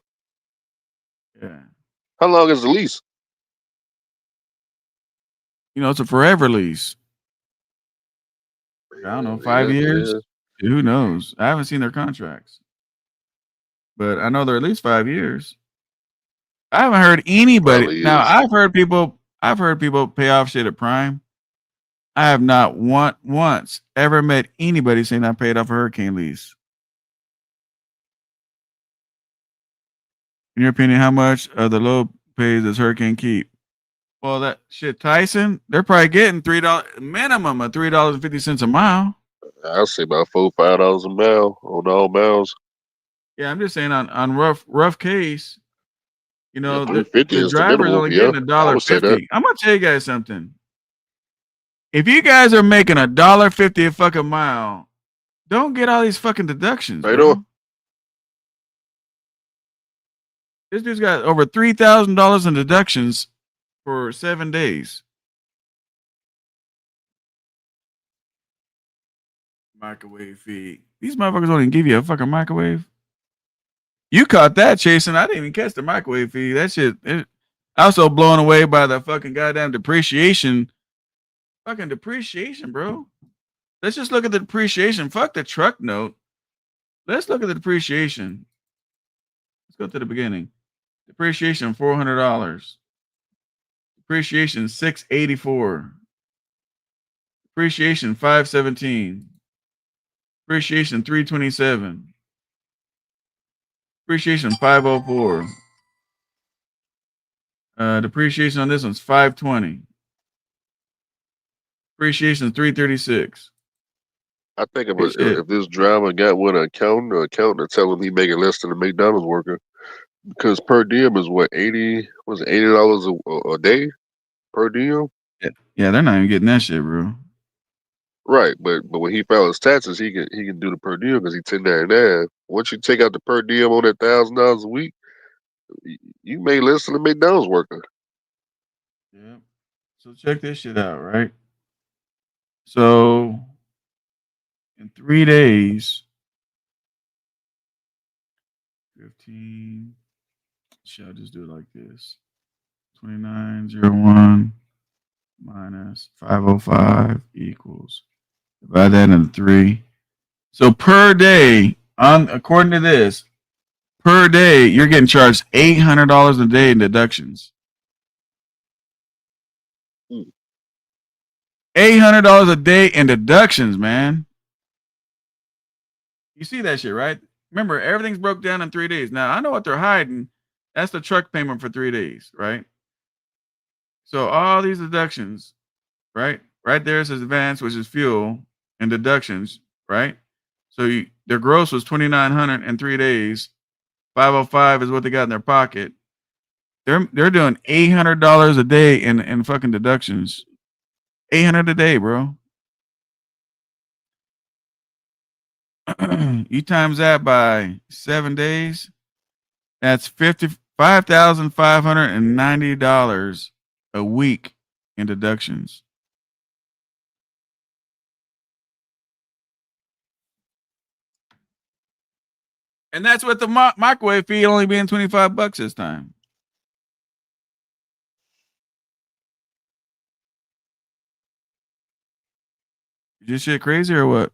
Yeah. How long is the lease? You know, it's a forever lease. I don't know, 5 years? Yeah. Who knows? I haven't seen their contracts. But I know they're at least 5 years. I haven't heard anybody. Probably Now, is. I've heard people pay off shit at Prime. I have not once ever met anybody saying I paid off a hurricane lease. In your opinion, how much of the low pays does Hurricane keep? Well, that shit, Tyson, they're probably getting $3 minimum of $3.50 a mile. I'll say about $4-5 a mile on all miles. Yeah, I'm just saying on rough case, you Yeah, know, $3.50 the is the driver's minimum. only Yeah, getting a I dollar would say that. fifty. I'm gonna tell you guys something. If you guys are making $1.50 a fucking mile, don't get all these fucking deductions, How you doing? bro. This dude's got over $3,000 in deductions for 7 days. Microwave fee. These motherfuckers don't even give you a fucking microwave. You caught that, Chasen. I didn't even catch the microwave fee. That shit. I was so blown away by the fucking goddamn depreciation. Fucking depreciation, bro. Let's just look at the depreciation. Fuck the truck note. Let's look at the depreciation. Let's go to the beginning. Depreciation $400. Depreciation $684. Depreciation $517. Depreciation $327. Depreciation $504. Depreciation on this one's $520. Depreciation $336. I think Shit. if this driver got with an accountant or accountant to tell him he making less than a McDonald's worker, because per diem is what, $80 a day per diem? Yeah, they're not even getting that shit, bro. Right, but when he files his taxes, he can do the per diem because he 1099. Once you take out the per diem on that $1,000 a week, you made less than a McDonald's worker. Yeah. So check this shit out, right? So in 3 days, 15. Shall I just do it like this? 2901 minus 505 equals. Divide that into 3. So per day, according to this, per day, you're getting charged $800 a day in deductions. $800 a day in deductions, man. You see that shit, right? Remember, everything's broke down in 3 days. Now, I know what they're hiding. That's the truck payment for 3 days, right? So all these deductions, right? Right there says advance, which is fuel, and deductions, right? So their gross was $2,900 in 3 days. 505 is what they got in their pocket. They're doing $800 a day in fucking deductions. $800 a day, bro. You times that by 7 days, that's $55,590 a week in deductions. And that's with the microwave fee only being $25 this time. Is this shit crazy or what?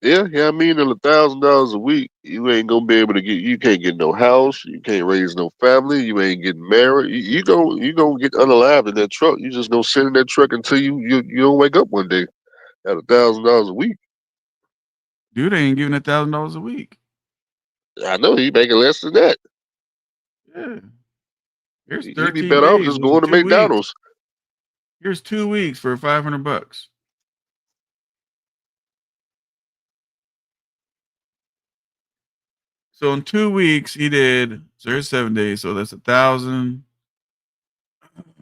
Yeah, I mean, at $1,000 a week, you ain't gonna be able to get. You can't get no house. You can't raise no family. You ain't getting married. You gonna get unalived in that truck. You just gonna sit in that truck until you don't wake up one day at $1,000 a week. Dude ain't giving $1,000 a week. I know he making less than that. Yeah. Here's He'd 13 be better off days, just which is going to 2 weeks. McDonald's. Here's 2 weeks for $500. So in 2 weeks he did. So here's 7 days. So that's 1,000,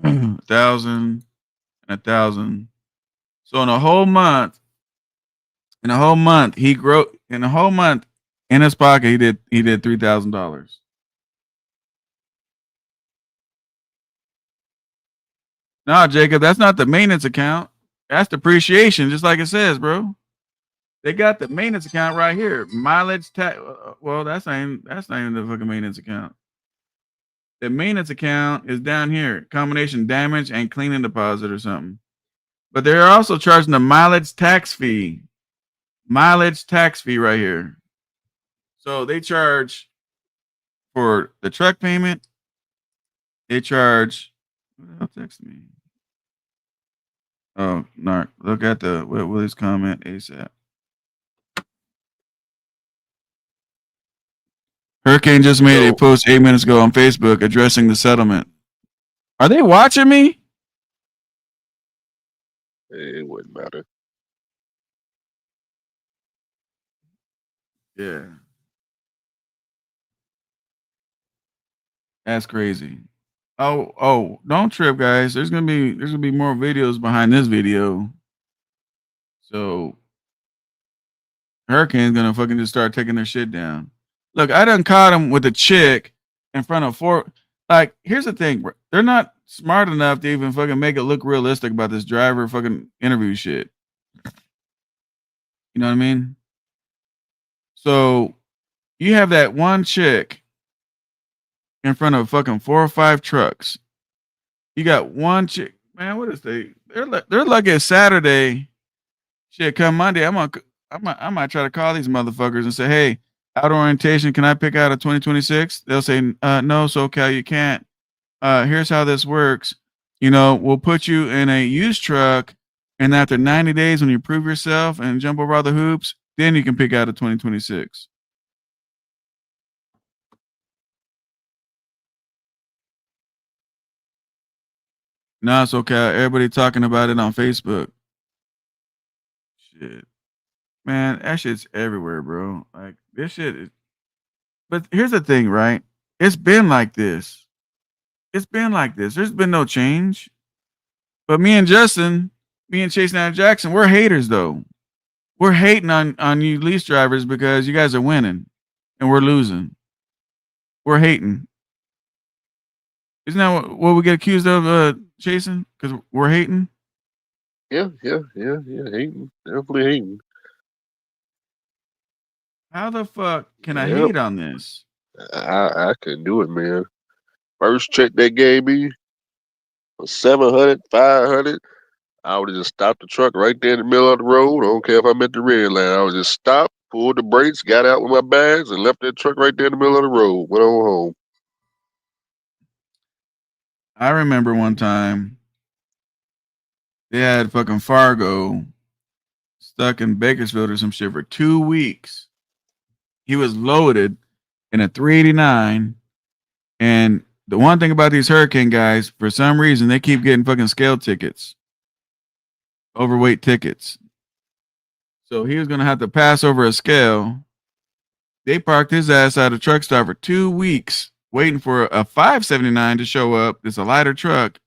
1,000, and 1,000. So in a whole month, in a whole month in his pocket he did $3,000. No, Jacob, that's not the maintenance account. That's depreciation, just like it says, bro. They got the maintenance account right here. Mileage tax. Well, that's not even the fucking maintenance account. The maintenance account is down here. Combination damage and cleaning deposit or something. But they're also charging the mileage tax fee. Mileage tax fee right here. So they charge for the truck payment. They charge. What the hell text me? Oh, Narc. Look at the Willie's comment ASAP. Hurricane just made a post 8 minutes ago on Facebook addressing the settlement. Are they watching me? It wouldn't matter. Yeah. That's crazy. Oh, don't trip, guys. There's gonna be more videos behind this video. So Hurricane's gonna fucking just start taking their shit down. Look, I done caught him with a chick in front of four. Like, here's the thing, bro. They're not smart enough to even fucking make it look realistic about this driver fucking interview shit. You know what I mean? So you have that one chick in front of fucking 4 or 5 trucks. You got one chick, man. What is they? They're lucky it's Saturday. Shit, come Monday, I might try to call these motherfuckers and say, hey, out orientation, can I pick out a 2026? They'll say, no, SoCal, you can't. Here's how this works. You know, we'll put you in a used truck, and after 90 days, when you prove yourself and jump over all the hoops, then you can pick out a 2026. No, it's okay. Everybody talking about it on Facebook. Shit. Man, that shit's everywhere, bro. Like, this shit is. But here's the thing, right? It's been like this. It's been like this. There's been no change. But me and Justin, me and Chase and Jackson, we're haters, though. We're hating on you lease drivers because you guys are winning and we're losing. We're hating. Isn't that what we get accused of, chasing? Because we're hating? Yeah. Hating. Definitely hating. How the fuck can I Yep. hate on this? I couldn't do it, man. First check they gave me was 700, 500. I would have just stopped the truck right there in the middle of the road. I don't care if I'm at the red line. I would just stop, pulled the brakes, got out with my bags, and left that truck right there in the middle of the road. Went on home. I remember one time they had fucking Fargo stuck in Bakersfield or some shit for 2 weeks. He was loaded in a 389. And the one thing about these Hurricane guys, for some reason, they keep getting fucking scale tickets, overweight tickets. So he was going to have to pass over a scale. They parked his ass at a truck stop for 2 weeks, waiting for a 579 to show up. It's a lighter truck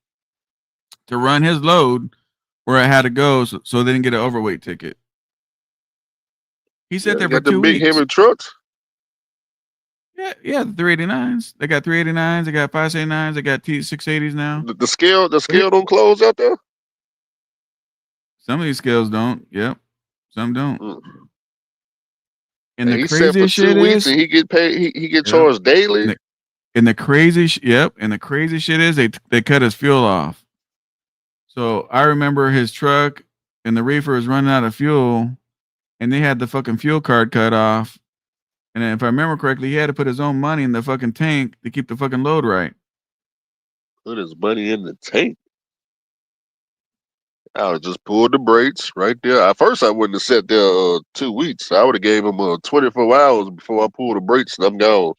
to run his load where it had to go, so they didn't get an overweight ticket. He sat there for got the 2 big weeks. heavy trucks. Yeah, the 389s. They got 389s. They got 579s. They got T680s now. The scale don't close out there. Some of these scales don't. Yep, some don't. Mm. And the he set for craziest 2 shit weeks, is, and he get paid. He get Yeah. charged daily. and the crazy, and the crazy shit is they cut his fuel off. So I remember his truck and the reefer was running out of fuel, and they had the fucking fuel card cut off. And if I remember correctly, he had to put his own money in the fucking tank to keep the fucking load right. Put his money in the tank. I would just pulled the brakes right there. At first, I wouldn't have sat there 2 weeks. I would have gave him 24 hours before I pulled the brakes, and I'm gone.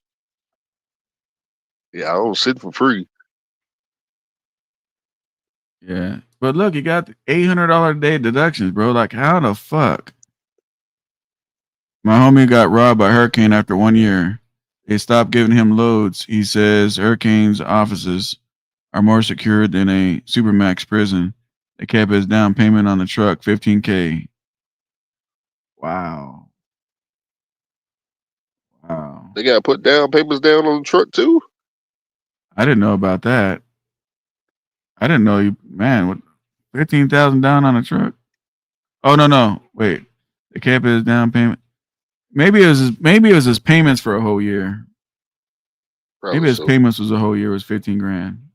Yeah, I don't sit for free. Yeah. But look, you got $800 a day deductions, bro. Like, how the fuck? My homie got robbed by Hurricane after 1 year. They stopped giving him loads. He says Hurricane's offices are more secure than a Supermax prison. They kept his down payment on the truck, $15K. Wow. They got to put down payments down on the truck too. I didn't know about that. I didn't know you, man. What, 15,000 down on a truck? Oh no! Wait, they kept his down payment. Maybe it was his payments for a whole year. Probably Maybe his so. payments was a whole year, was 15 grand.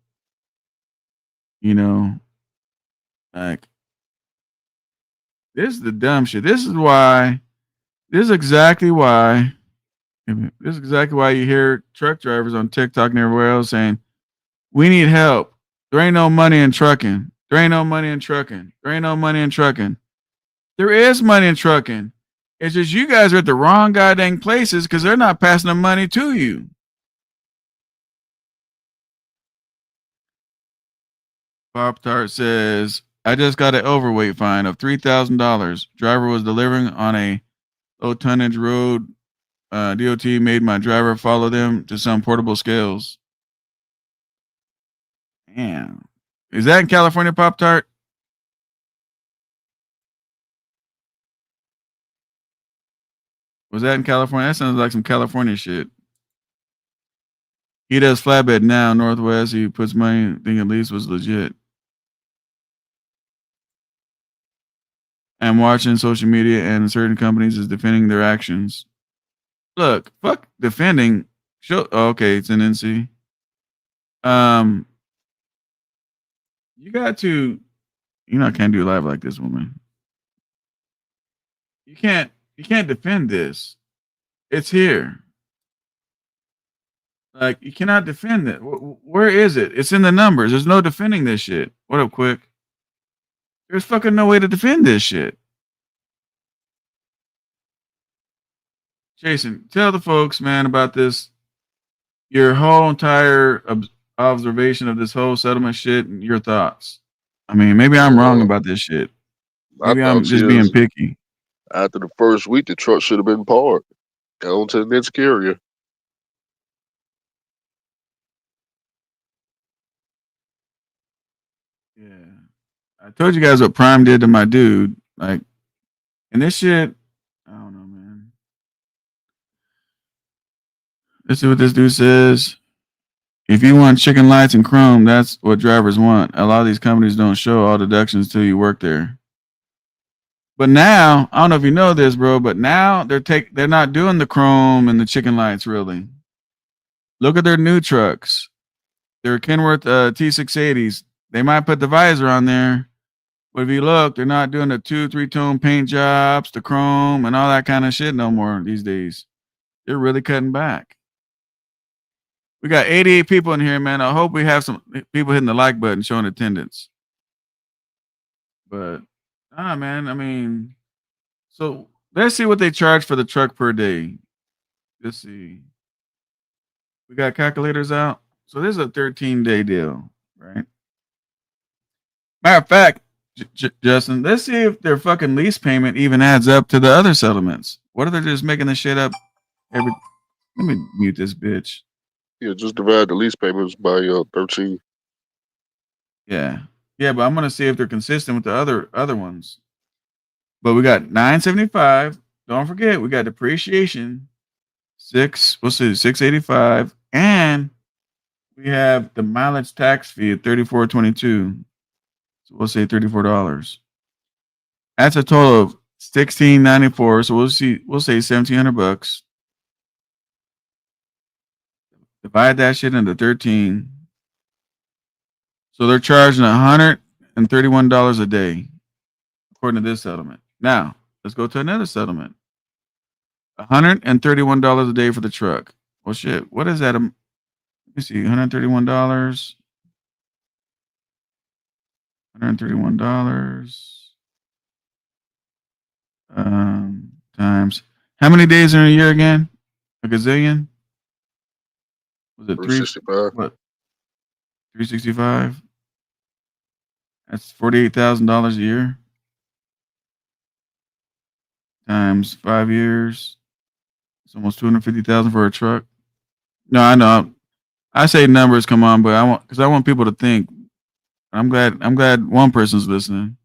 You know, like, this is the dumb shit. This is exactly why you hear truck drivers on TikTok and everywhere else saying, we need help. There ain't no money in trucking. There ain't no money in trucking. There ain't no money in trucking. There is money in trucking. It's just you guys are at the wrong goddamn places because they're not passing the money to you. Pop Tart says, I just got an overweight fine of $3,000. Driver was delivering on a low tonnage road. DOT made my driver follow them to some portable scales. Damn. Is that in California, Pop Tart? Was that in California? That sounds like some California shit. He does flatbed now, Northwest. He puts money, think at least was legit. I'm watching social media and certain companies is defending their actions. Look, fuck defending. Show okay, it's an NC. You got to, can't do live like this, woman. You can't defend this. It's here. Like, you cannot defend it. Where is it? It's in the numbers. There's no defending this shit. What up, Quick? There's fucking no way to defend this shit. Jason, tell the folks, man, about this. Your whole entire observation of this whole settlement shit and your thoughts. I mean, maybe I'm wrong about this shit. Maybe I'm just being picky. After the first week, the truck should have been parked. On to the next carrier. Yeah. I told you guys what Prime did to my dude. Like, and this shit, I don't know, man. Let's see what this dude says. If you want chicken lights and chrome, that's what drivers want. A lot of these companies don't show all deductions till you work there. But now, I don't know if you know this, bro, but now they're not doing the chrome and the chicken lights really. Look at their new trucks. They're Kenworth T680s. They might put the visor on there, but if you look, they're not doing the 2-3 tone paint jobs, the chrome, and all that kind of shit no more these days. They're really cutting back. We got 88 people in here, man. I hope we have some people hitting the like button, showing attendance. But, man, I mean, so let's see what they charge for the truck per day. Let's see. We got calculators out. So this is a 13-day deal, right? Matter of fact, Justin, let's see if their fucking lease payment even adds up to the other settlements. What if they're just making this shit up? Let me mute this bitch. Yeah, just divide the lease payments by 13. Yeah, but I'm gonna see if they're consistent with the other ones. But we got $975. Don't forget, we got depreciation, $685, and we have the mileage tax fee at $34.22. So we'll say $34. That's a total of $16.94. So we'll say $1,700. Divide that shit into 13. So they're charging $131 a day, according to this settlement. Now, let's go to another settlement. $131 a day for the truck. Well, shit. What is that? Let me see. $131. $131 times how many days in a year again? A gazillion? Was it 365? What? 365? That's $48,000 a year times 5 years. It's almost $250,000 for a truck. No, I know. I say numbers, come on, but I want people to think. I'm glad one person's listening.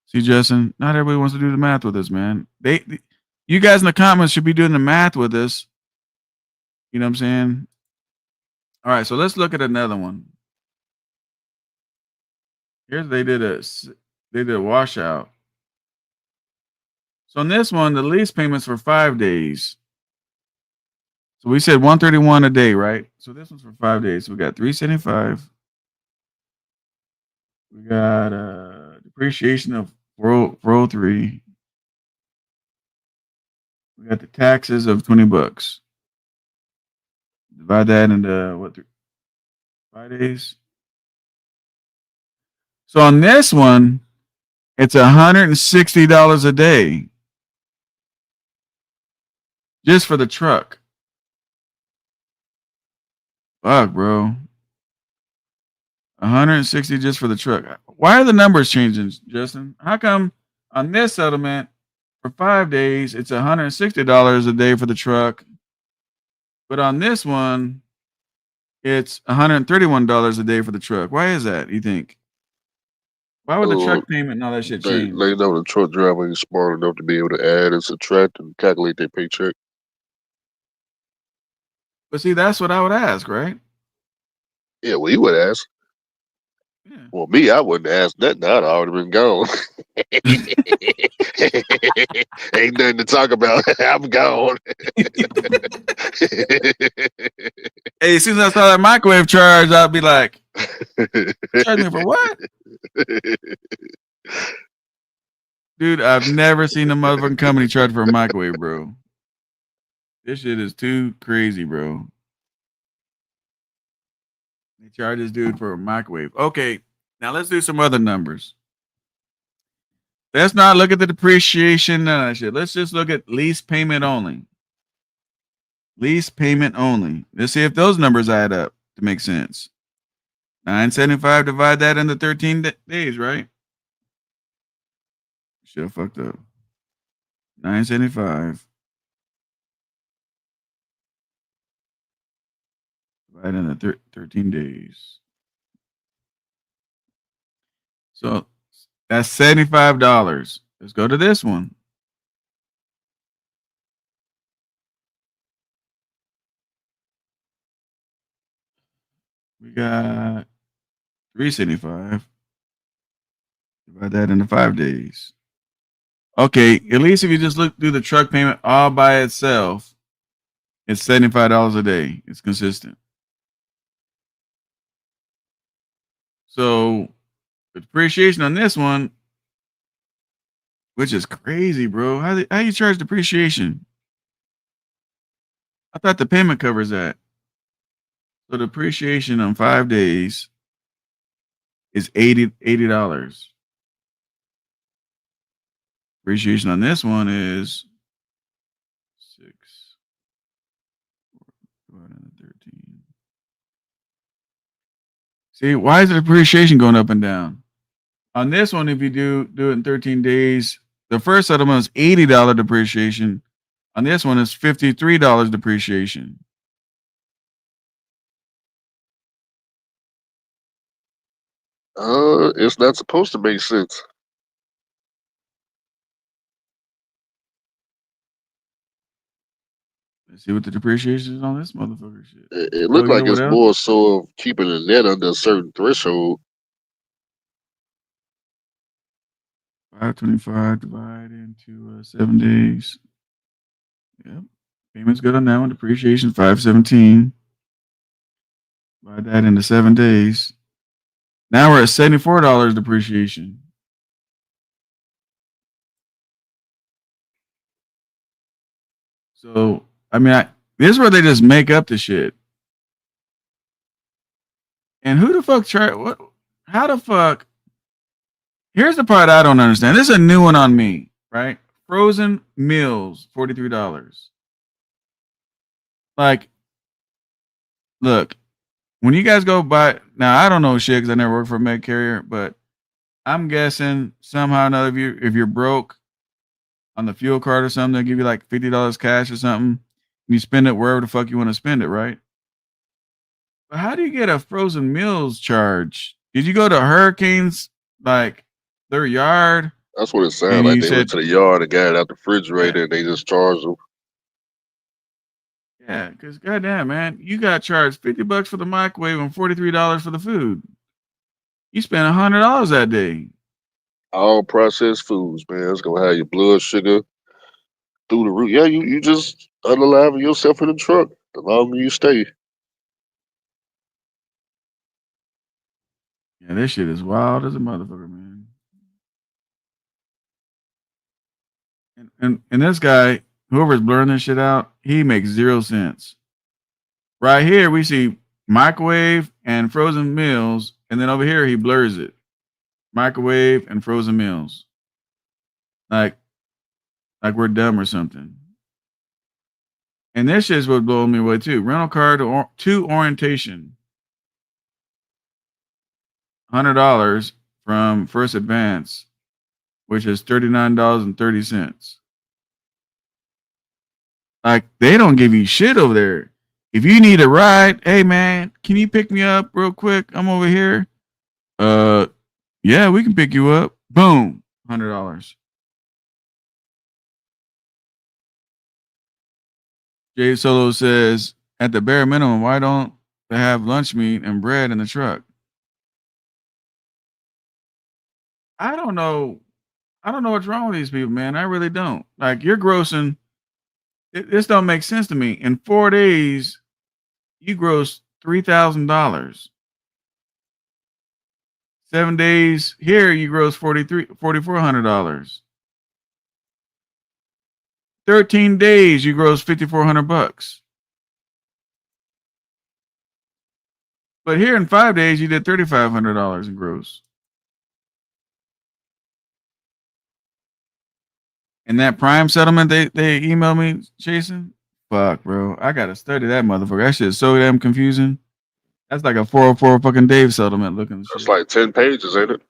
See, Justin, not everybody wants to do the math with us, man. You guys in the comments should be doing the math with us. You know what I'm saying? All right, so let's look at another one. Here's they did a washout. So on this one, the lease payments for 5 days. So we said $131 a day, right? So this one's for 5 days. So we got $375. We got depreciation of $403. We got the taxes of $20. Divide that into 5 days. So on this one, it's $160 a day just for the truck. Fuck, bro. $160 just for the truck. Why are the numbers changing, Justin? How come on this settlement for 5 days it's $160 a day for the truck, but on this one it's $131 a day for the truck? Why is that? You think? Why would the Uh, truck payment and all that shit they change? they know the truck driver ain't smart enough to be able to add and subtract and calculate their paycheck. But see, that's what I would ask, right? Yeah, well, he would ask. Yeah. Well, me, I wouldn't ask nothing. I'd already been gone. Ain't nothing to talk about. I'm gone. Hey, as soon as I saw that microwave charge, I'd be like, charge me for what? Dude, I've never seen a motherfucking company charge for a microwave, bro. This shit is too crazy, bro. They charge this dude for a microwave. Okay, now let's do some other numbers. Let's not look at the depreciation, none of that shit. Let's just look at lease payment only. Lease payment only. Let's see if those numbers add up to make sense. 975, divide that into 13 days, right? Shit fucked up. 975. Divide into 13 days. So that's $75. Let's go to this one. We got 375. Divide that into 5 days. Okay, at least if you just look through the truck payment all by itself, it's $75 a day. It's consistent. So the depreciation on this one, which is crazy, bro. How you charge depreciation? I thought the payment covers that. So depreciation on 5 days is $80. Depreciation on this one is 6 divided by 13. See, why is the depreciation going up and down? On this one, if you do it in 13 days, the first settlement is $80 depreciation. On this one, it's $53 depreciation. It's not supposed to make sense. Let's see what the depreciation is on this motherfucker shit. It Oh, looked you know like what it's else? more so of keeping the net under a certain threshold. 525 divided into 7 days. Yep. Payment's good on that one. Depreciation 517. Divide that into 7 days. Now we're at $74 depreciation. So, I mean, this is where they just make up the shit. And who the fuck what? How the fuck? Here's the part I don't understand. This is a new one on me, right? Frozen meals, $43. Like, look, when you guys go buy, now I don't know shit because I never worked for a med carrier, but I'm guessing somehow or another, if you're broke on the fuel card or something, they'll give you like $50 cash or something. And you spend it wherever the fuck you want to spend it, right? But how do you get a frozen meals charge? Did you go to Hurricanes, like their yard? That's what it sounded And like. you They said, went to the yard and got it out the refrigerator and they just charged them. yeah, because goddamn, man, you got charged $50 for the microwave and $43 for the food. You spent $100 that day. All processed foods, man. It's gonna have your blood sugar through the roof. Yeah, you just unaliving yourself in the truck the longer you stay. Yeah, this shit is wild as a motherfucker, man. And this guy, whoever's blurring this shit out, he makes 0 cents. Right here, we see microwave and frozen meals, and then over here he blurs it. Microwave and frozen meals. Like we're dumb or something. And this shit's what blowing me away too. Rental car to orientation. $100 from First Advance, which is $39.30. Like, they don't give you shit over there. If you need a ride, hey man, can you pick me up real quick? I'm over here. Yeah, we can pick you up. Boom, $100. Jay Solo says, at the bare minimum, why don't they have lunch meat and bread in the truck? I don't know. I don't know what's wrong with these people, man. I really don't. Like, you're grossing. This don't make sense to me. In 4 days, you gross $3,000. 7 days here, you gross $4,400. 13 days, you gross $5,400. But here in 5 days, you did $3,500 in gross. And that Prime settlement they emailed me, Jason. Fuck, bro. I gotta study that motherfucker. That shit is so damn confusing. That's like a 404 fucking Dave settlement looking That's shit. like 10 pages, ain't it?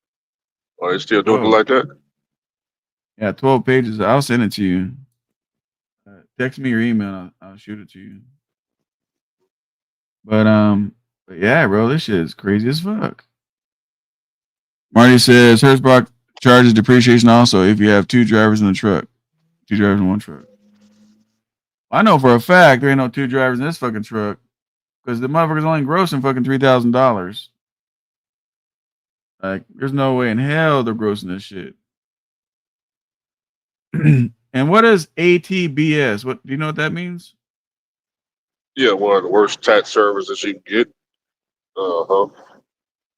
Are they still doing it 12. like that? Yeah, 12 pages. I'll send it to you. Text me your email. I'll shoot it to you. But yeah, bro, this shit is crazy as fuck. Marty says Hertzbach charges depreciation also if you have 2 drivers in the truck. 2 drivers in one truck. I know for a fact there ain't no 2 drivers in this fucking truck because the motherfucker's only grossing fucking $3,000. Like, there's no way in hell they're grossing this shit. And what is ATBS? What do you know what that means? Yeah, one of the worst tax services you can get. Oh,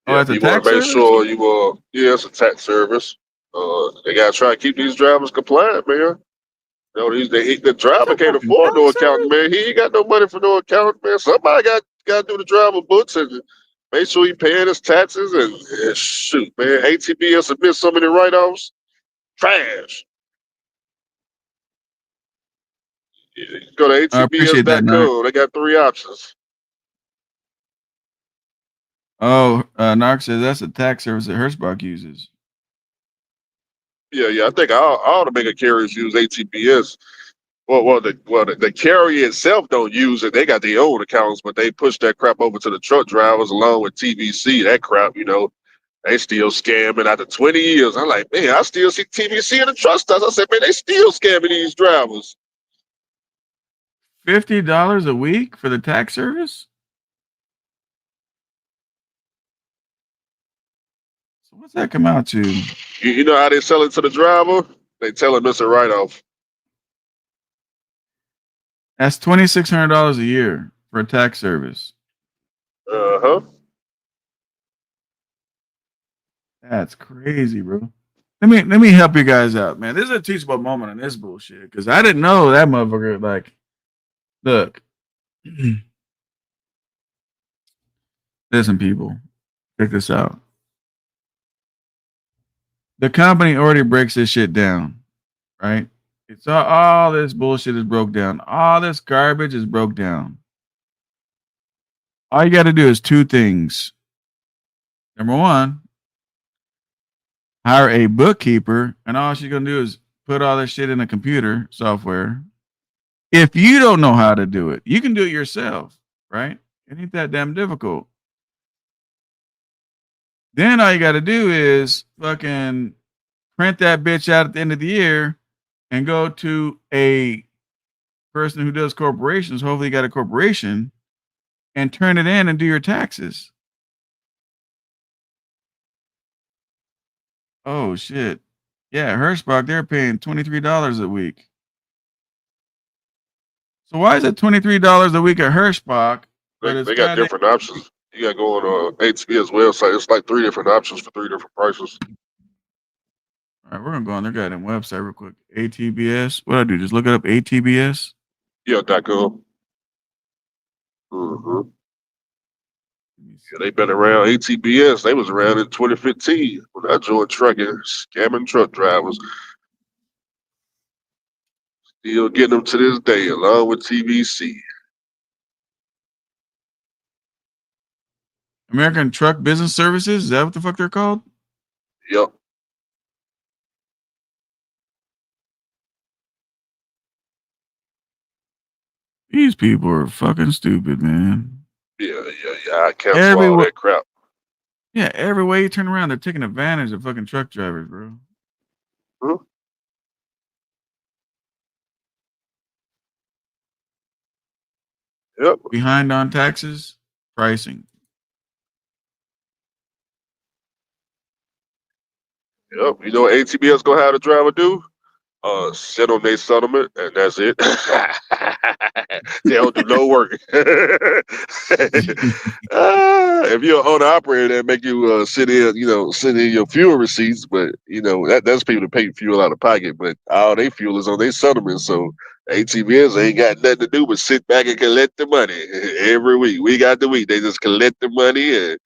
Yeah, it's a you want tax to make service? sure yeah, it's a tax service. They gotta try to keep these drivers compliant, man. You know, the driver It's a can't fucking afford no tax accountant, service? man. He ain't got no money for no accountant, man. Somebody got to do the driver books and make sure he paying his taxes and shoot, man. ATBS submit so many write-offs, trash. Yeah, you go to I appreciate that, Narc. atbs.com. They got 3 options. Oh, Narc says that's a tax service that Hertzbach uses. Yeah. I think all the mega carriers use ATBS. The carrier itself don't use it. They got their own accounts, but they push that crap over to the truck drivers along with TVC. That crap, they still scamming after 20 years. I'm like, man, I still see TVC in the truck stops. I said, man, they still scamming these drivers. $50 a week for the tax service? So what's that come out to? You know how they sell it to the driver? They tell him it's a write-off. That's $2,600 a year for a tax service. Uh-huh. That's crazy, bro. Let me help you guys out, man. This is a teachable moment on this bullshit because I didn't know that motherfucker. Like, look, listen, people, check this out. The company already breaks this shit down, right? It's all this bullshit is broke down. All this garbage is broke down. All you got to do is 2 things. Number 1, hire a bookkeeper, and all she's gonna do is put all this shit in a computer software. If you don't know how to do it, you can do it yourself, right? It ain't that damn difficult. Then all you got to do is fucking print that bitch out at the end of the year and go to a person who does corporations. Hopefully, you got a corporation and turn it in and do your taxes. Oh shit! Yeah, Hertzbach, they're paying $23 a week. So why is it $23 a week at Hertzbach? They got different options. You got to go on ATBS website. It's like 3 different options for 3 different prices. All right, we're gonna go on their goddamn website real quick. ATBS. What I do? Just look it up. ATBS. Yeah, .com. Mm-hmm. Yeah, they been around. ATBS, they was around in 2015 when I joined trucking, scamming truck drivers. Still getting them to this day, along with TVC. American Truck Business Services. Is that what the fuck they're called? Yep. These people are fucking stupid, man. Yeah. I cancel all that crap. Yeah, every way you turn around, they're taking advantage of fucking truck drivers, bro. Huh? Yep. Behind on taxes, pricing. Yep. You know what ATBS gonna have the driver do? Sit on their settlement, and that's it. They don't do no work. If you're an owner operator, that make you sit in your fuel receipts, but that's people that pay fuel out of pocket, but all their fuel is on their settlement. So ATBS ain't got nothing to do but sit back and collect the money every week. Week after week, they just collect the money, and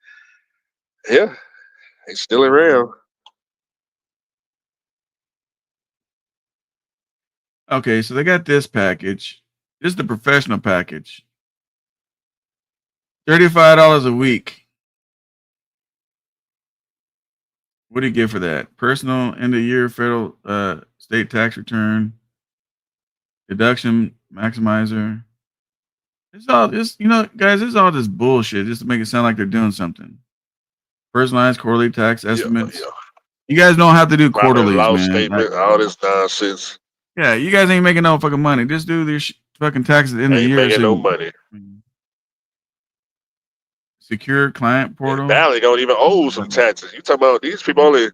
yeah, they still around. Okay, so they got this package. This is the professional package. $35 a week. What do you get for that? Personal end of year federal state tax return, deduction maximizer. It's all this, guys, it's all this bullshit just to make it sound like they're doing something. Personalized quarterly tax estimates. Yeah. You guys don't have to do quarterlies, law man. statement, all this nonsense. Yeah, you guys ain't making no fucking money. Just do this fucking taxes in the Ain't year. making no money. Secure client portal. Valley don't even owe some taxes. You talking about these people only?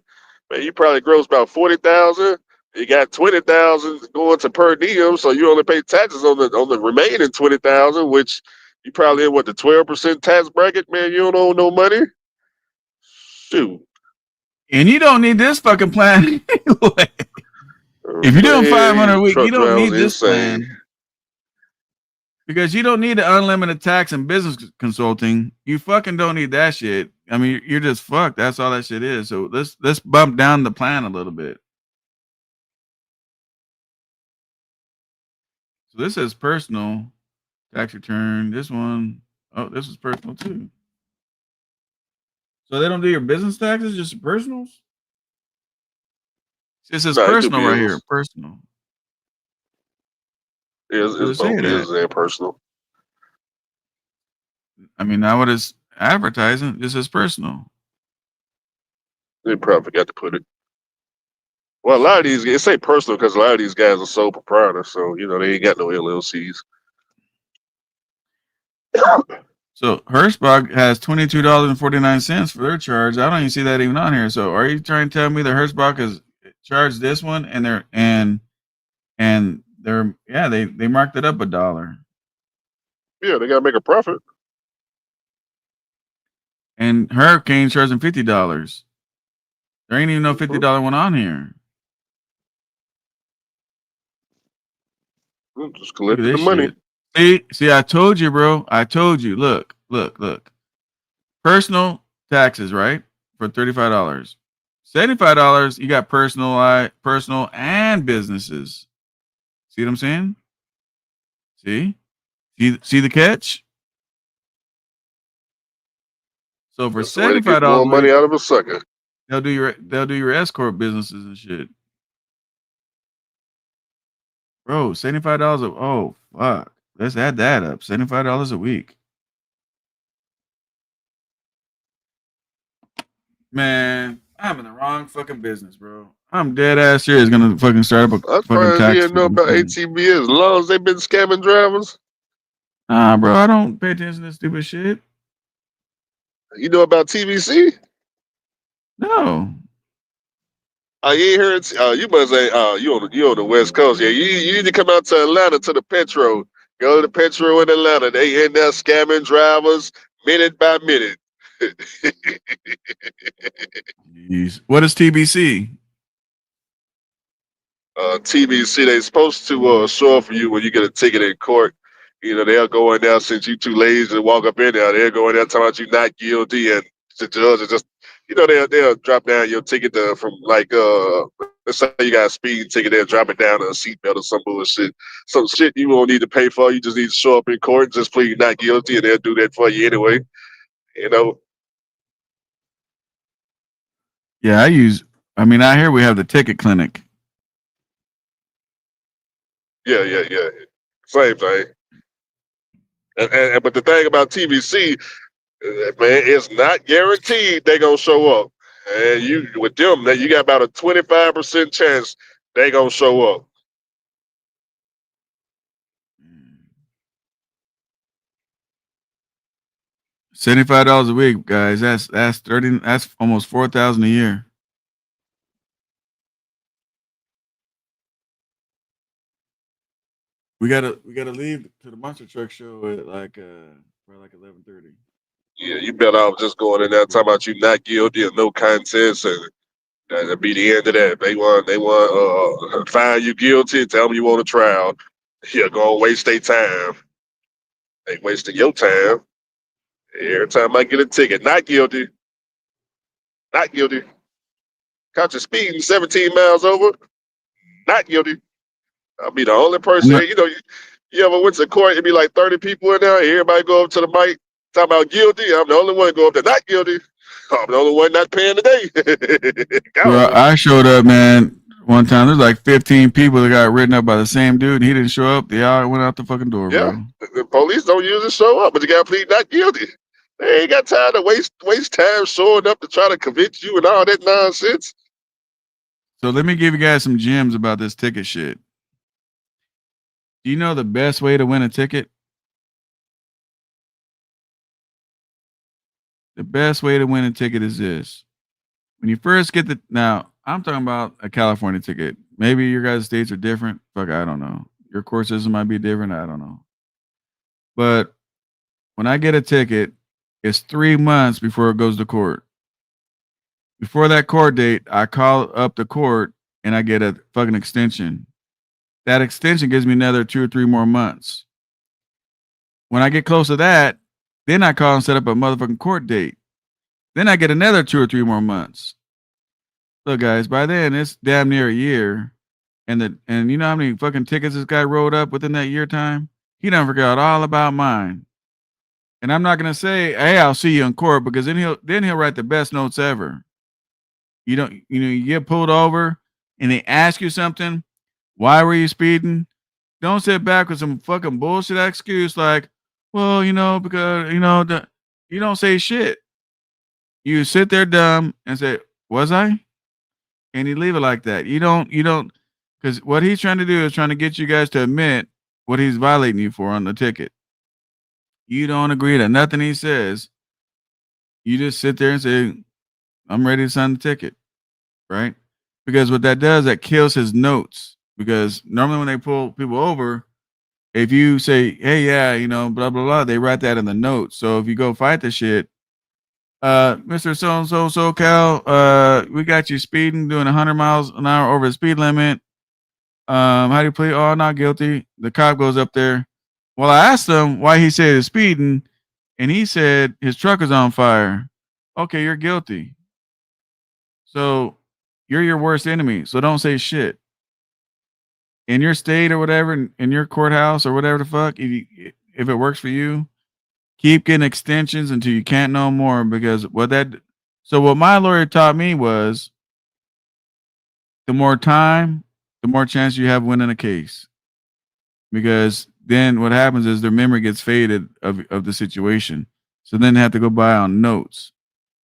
Man, you probably gross about 40,000. You got 20,000 going to per diem, so you only pay taxes on the remaining 20,000, which you probably in the 12% tax bracket. Man, you don't owe no money. Shoot. And you don't need this fucking plan anyway. If you're doing 500 a week, you don't need this plan. Because you don't need the unlimited tax and business consulting. You fucking don't need that shit. I mean, you're just fucked. That's all that shit is. So let's bump down the plan a little bit. So this is personal tax return. This one, this is personal too. So they don't do your business taxes, just personals? This is personal right here. Personal. It's both business and personal. I mean, now what is advertising? This is personal. They probably forgot to put it. Well, a lot of these, it say personal because a lot of these guys are sole proprietors, so they ain't got no LLCs. So Hirschbach has $22.49 for their charge. I don't even see that even on here. So are you trying to tell me that Hirschbach has charged this one and they marked it up $1? Yeah, they gotta make a profit. And Hurricane charging $50. There ain't even no $50 one on here. Just collecting the money. See, I told you, bro. I told you. Look. Personal taxes, right? For $35. $75, you got personal and businesses. See what I'm saying? See the catch? So for $75, more money out of a sucker. They'll do your escort businesses and shit. Bro, $75 oh fuck. Let's add that up. $75 a week. Man, I'm in the wrong fucking business, bro. I'm dead ass serious gonna fucking start up a fucking tax. You didn't know about ATBS as long as they've been scamming drivers. Nah, bro, I don't pay attention to this stupid shit. You know about TVC? No. You ain't heard? You must say, you on the West Coast. Yeah, you need to come out to Atlanta to the Petro. Go to the Petro in Atlanta. They in there scamming drivers minute by minute. Jeez. What is TBC? TBC, they supposed to show up for you when you get a ticket in court. They'll go in there since you too lazy to walk up in there. They'll go in there talking about you not guilty, and the judge is just, they'll drop down your ticket from like let's say you got a speed ticket, they'll drop it down to a seatbelt or some bullshit. Some shit you won't need to pay for. You just need to show up in court and just plead not guilty, and they'll do that for you anyway. Yeah, I mean, I hear we have the ticket clinic. Yeah. Same thing. But the thing about TVC, man, it's not guaranteed they gonna show up. And you with them, that you got about a 25% chance they gonna show up. $75 a week, guys. That's 30. That's almost 4,000 a year. We gotta leave to the monster truck show at like probably like 11:30. Yeah, you better off just going in there talking about you not guilty or no contest, and that'll be the end of that. They want find you guilty, tell them you want a trial. You're gonna waste their time. They wasting your time. Every time I get a ticket, not guilty, not guilty. Caught you speeding 17 miles over, not guilty. I'll be the only person. No, You ever went to court? It'd be like 30 people in there. Everybody go up to the mic, talking about guilty. I'm the only one go up there, not guilty. I'm the only one not paying today. bro, I showed up, man. One time there's like 15 people that got written up by the same dude, and he didn't show up. They all went out the fucking door, Yeah, bro. the police don't usually show up, but you got to plead not guilty. They ain't got time to waste time showing up to try to convince you and all that nonsense. So let me give you guys some gems about this ticket shit. Do you know the best way to win a ticket? The best way to win a ticket is this. When you first get now, I'm talking about a California ticket. Maybe your guys' states are different. Fuck, I don't know. Your court system might be different. I don't know. But when I get a ticket, it's 3 months before it goes to court. Before that court date, I call up the court and I get a fucking extension. That extension gives me another 2 or 3 more months. When I get close to that, then I call and set up a motherfucking court date. Then I get another 2 or 3 more months. Look, guys, by then it's damn near a year. And you know how many fucking tickets this guy wrote up within that year time? He done forgot all about mine. And I'm not gonna say, hey, I'll see you in court, because then he'll write the best notes ever. You get pulled over and they ask you something. Why were you speeding? Don't sit back with some fucking bullshit excuse like, well, because you don't say shit. You sit there dumb and say, was I? And you leave it like that. You don't, because what he's trying to do is trying to get you guys to admit what he's violating you for on the ticket. You don't agree to nothing he says. You just sit there and say, I'm ready to sign the ticket, right? Because what that does, that kills his notes. Because normally when they pull people over, if you say, hey, yeah, blah, blah, blah, they write that in the notes. So if you go fight the shit, Mr. So-and-so, SoCal, we got you speeding, doing 100 miles an hour over the speed limit. How do you plead? Oh, not guilty. The cop goes up there. Well, I asked him why he said he's speeding, and he said his truck is on fire. Okay, you're guilty. So you're your worst enemy. So don't say shit. In your state or whatever, in your courthouse or whatever the fuck, if it works for you, keep getting extensions until you can't no more. Because what my lawyer taught me was, the more time, the more chance you have winning a case. Because then what happens is their memory gets faded of the situation. So then they have to go by on notes.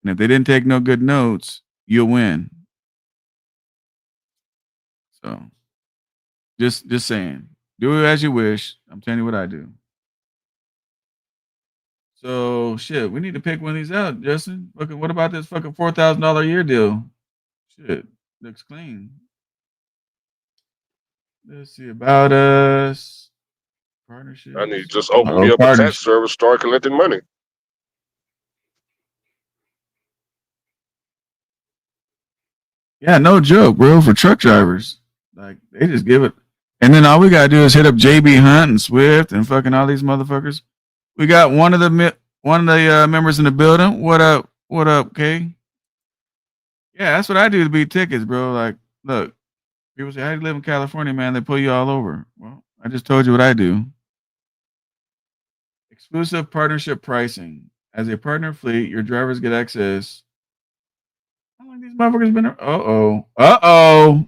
And if they didn't take no good notes, you'll win. So just saying. Do it as you wish. I'm telling you what I do. So shit, we need to pick one of these out, Justin. What about this fucking $4,000 a year deal? Shit, looks clean. Let's see, about us. Partnership. I need to just open me up a tax service, start collecting money. Yeah, no joke, bro. For truck drivers, like they just give it, and then all we gotta do is hit up JB Hunt and Swift and fucking all these motherfuckers. We got one of the members in the building. What up? What up, Kay? Yeah, that's what I do to beat tickets, bro. Like, look, people say, how do you live in California, man? They pull you all over. Well, I just told you what I do. Exclusive partnership pricing. As a partner fleet, your drivers get access. How long these motherfuckers been? Uh-oh.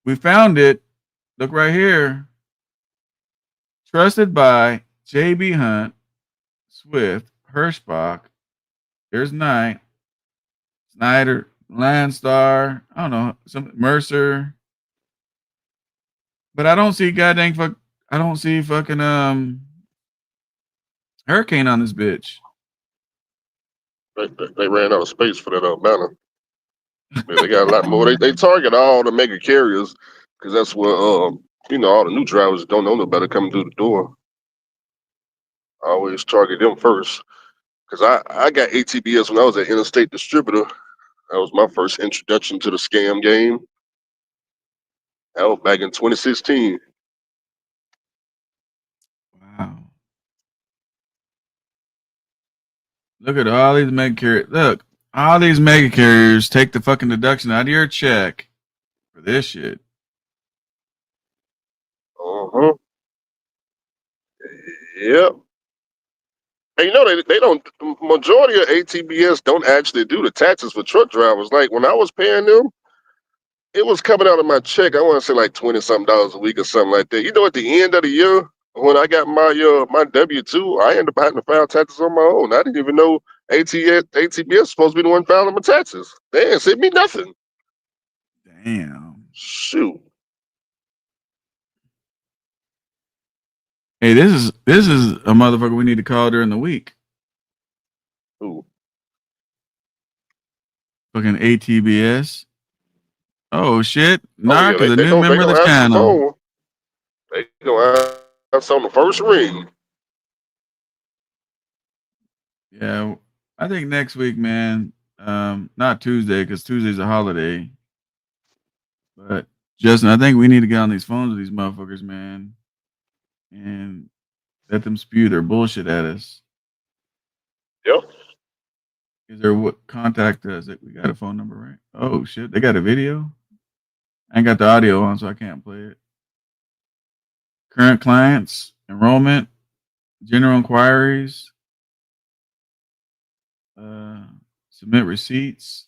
We found it. Look right here. Trusted by J.B. Hunt, Swift, Hirschbach. There's Knight, Snyder, Landstar. I don't know, some Mercer. But I don't see goddamn fuck. I don't see fucking Hurricane on this bitch. They ran out of space for that banner. Yeah, they got a lot more. They target all the mega carriers because that's where all the new drivers don't know no better coming through the door. I always target them first because I got ATBS when I was at Interstate Distributor. That was my first introduction to the scam game. That was back in 2016. Wow. Look at all these mega carriers. Look, all these mega carriers take the fucking deduction out of your check for this shit. Uh-huh. Yep. And they don't. Majority of ATBS don't actually do the taxes for truck drivers. Like when I was paying them, it was coming out of my check. I want to say like $20-something a week or something like that. At the end of the year, when I got my W-2, I ended up having to file taxes on my own. I didn't even know ATBS was supposed to be the one filing my taxes. They didn't send me nothing. Damn. Shoot. Hey, this is a motherfucker we need to call during the week. Ooh. Fucking ATBS. Oh shit! Narc yeah, is a they new gonna member of the answer channel. phone. They gonna answer on the first ring. Yeah, I think next week, man. Not Tuesday because Tuesday's a holiday. But Justin, I think we need to get on these phones with these motherfuckers, man, and let them spew their bullshit at us. Yep. Is there what contact us? We got a phone number, right? Oh shit, they got a video. I ain't got the audio on, so I can't play it. Current clients, enrollment, general inquiries, submit receipts.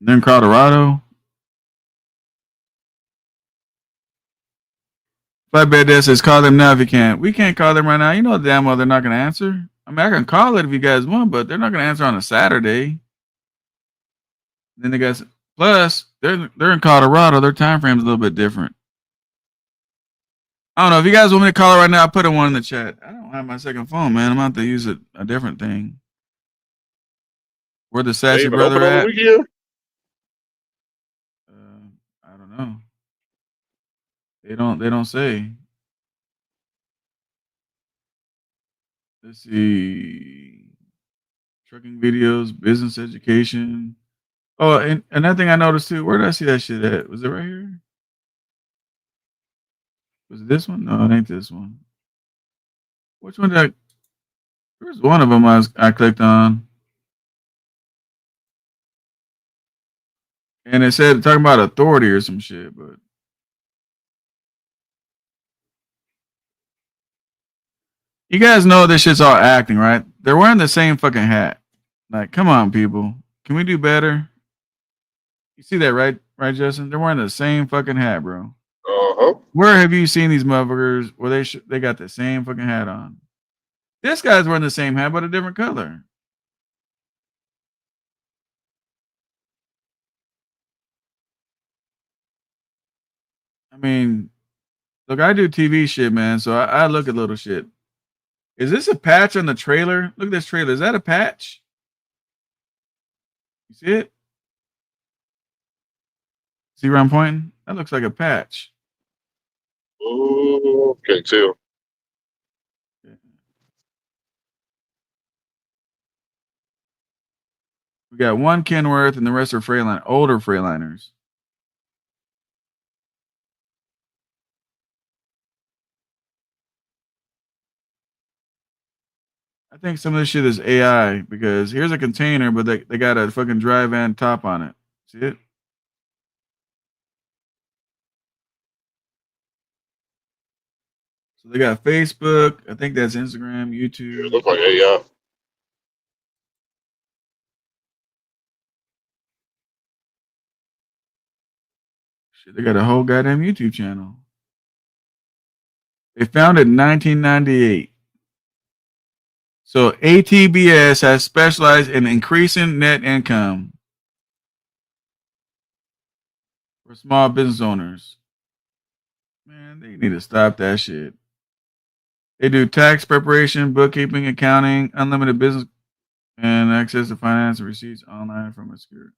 And then Colorado. Flatbed Dad says, call them now if you can. We can't call them right now. You know damn well they're not going to answer. I mean, I can call it if you guys want, but they're not going to answer on a Saturday. Then they guys, plus they're in Colorado. Their time frame's a little bit different. I don't know if you guys want me to call it right now. I'll put one in the chat. I don't have my second phone, man. I'm going to have to use a different thing. Where the sassy brother open on at? the weekend? I don't know. They don't say. Let's see. Trucking videos, business education. Oh, and another thing I noticed too. Where did I see that shit at? Was it right here? Was it this one? No, it ain't this one. Which one did I? There's one of them I clicked on, and it said talking about authority or some shit. But you guys know this shit's all acting, right? They're wearing the same fucking hat. Like, come on, people. Can we do better? You see that, right? Right, Justin? They're wearing the same fucking hat, bro. Uh-huh. Where have you seen these motherfuckers where they got the same fucking hat on? This guy's wearing the same hat, but a different color. I mean, look, I do TV shit, man, so I look at little shit. Is this a patch on the trailer? Look at this trailer. Is that a patch? You see it? See where I'm pointing? That looks like a patch. Ooh, can't tell. We got one Kenworth and the rest are older Freightliner. I think some of this shit is AI because here's a container, but they got a fucking dry van top on it. See it? So they got Facebook. I think that's Instagram, YouTube. It looks like AI. Shit, they got a whole goddamn YouTube channel. They founded in 1998. So ATBS has specialized in increasing net income for small business owners. Man, they need to stop that shit. They do tax preparation, bookkeeping, accounting, unlimited business, and access to finance and receipts online from a secure.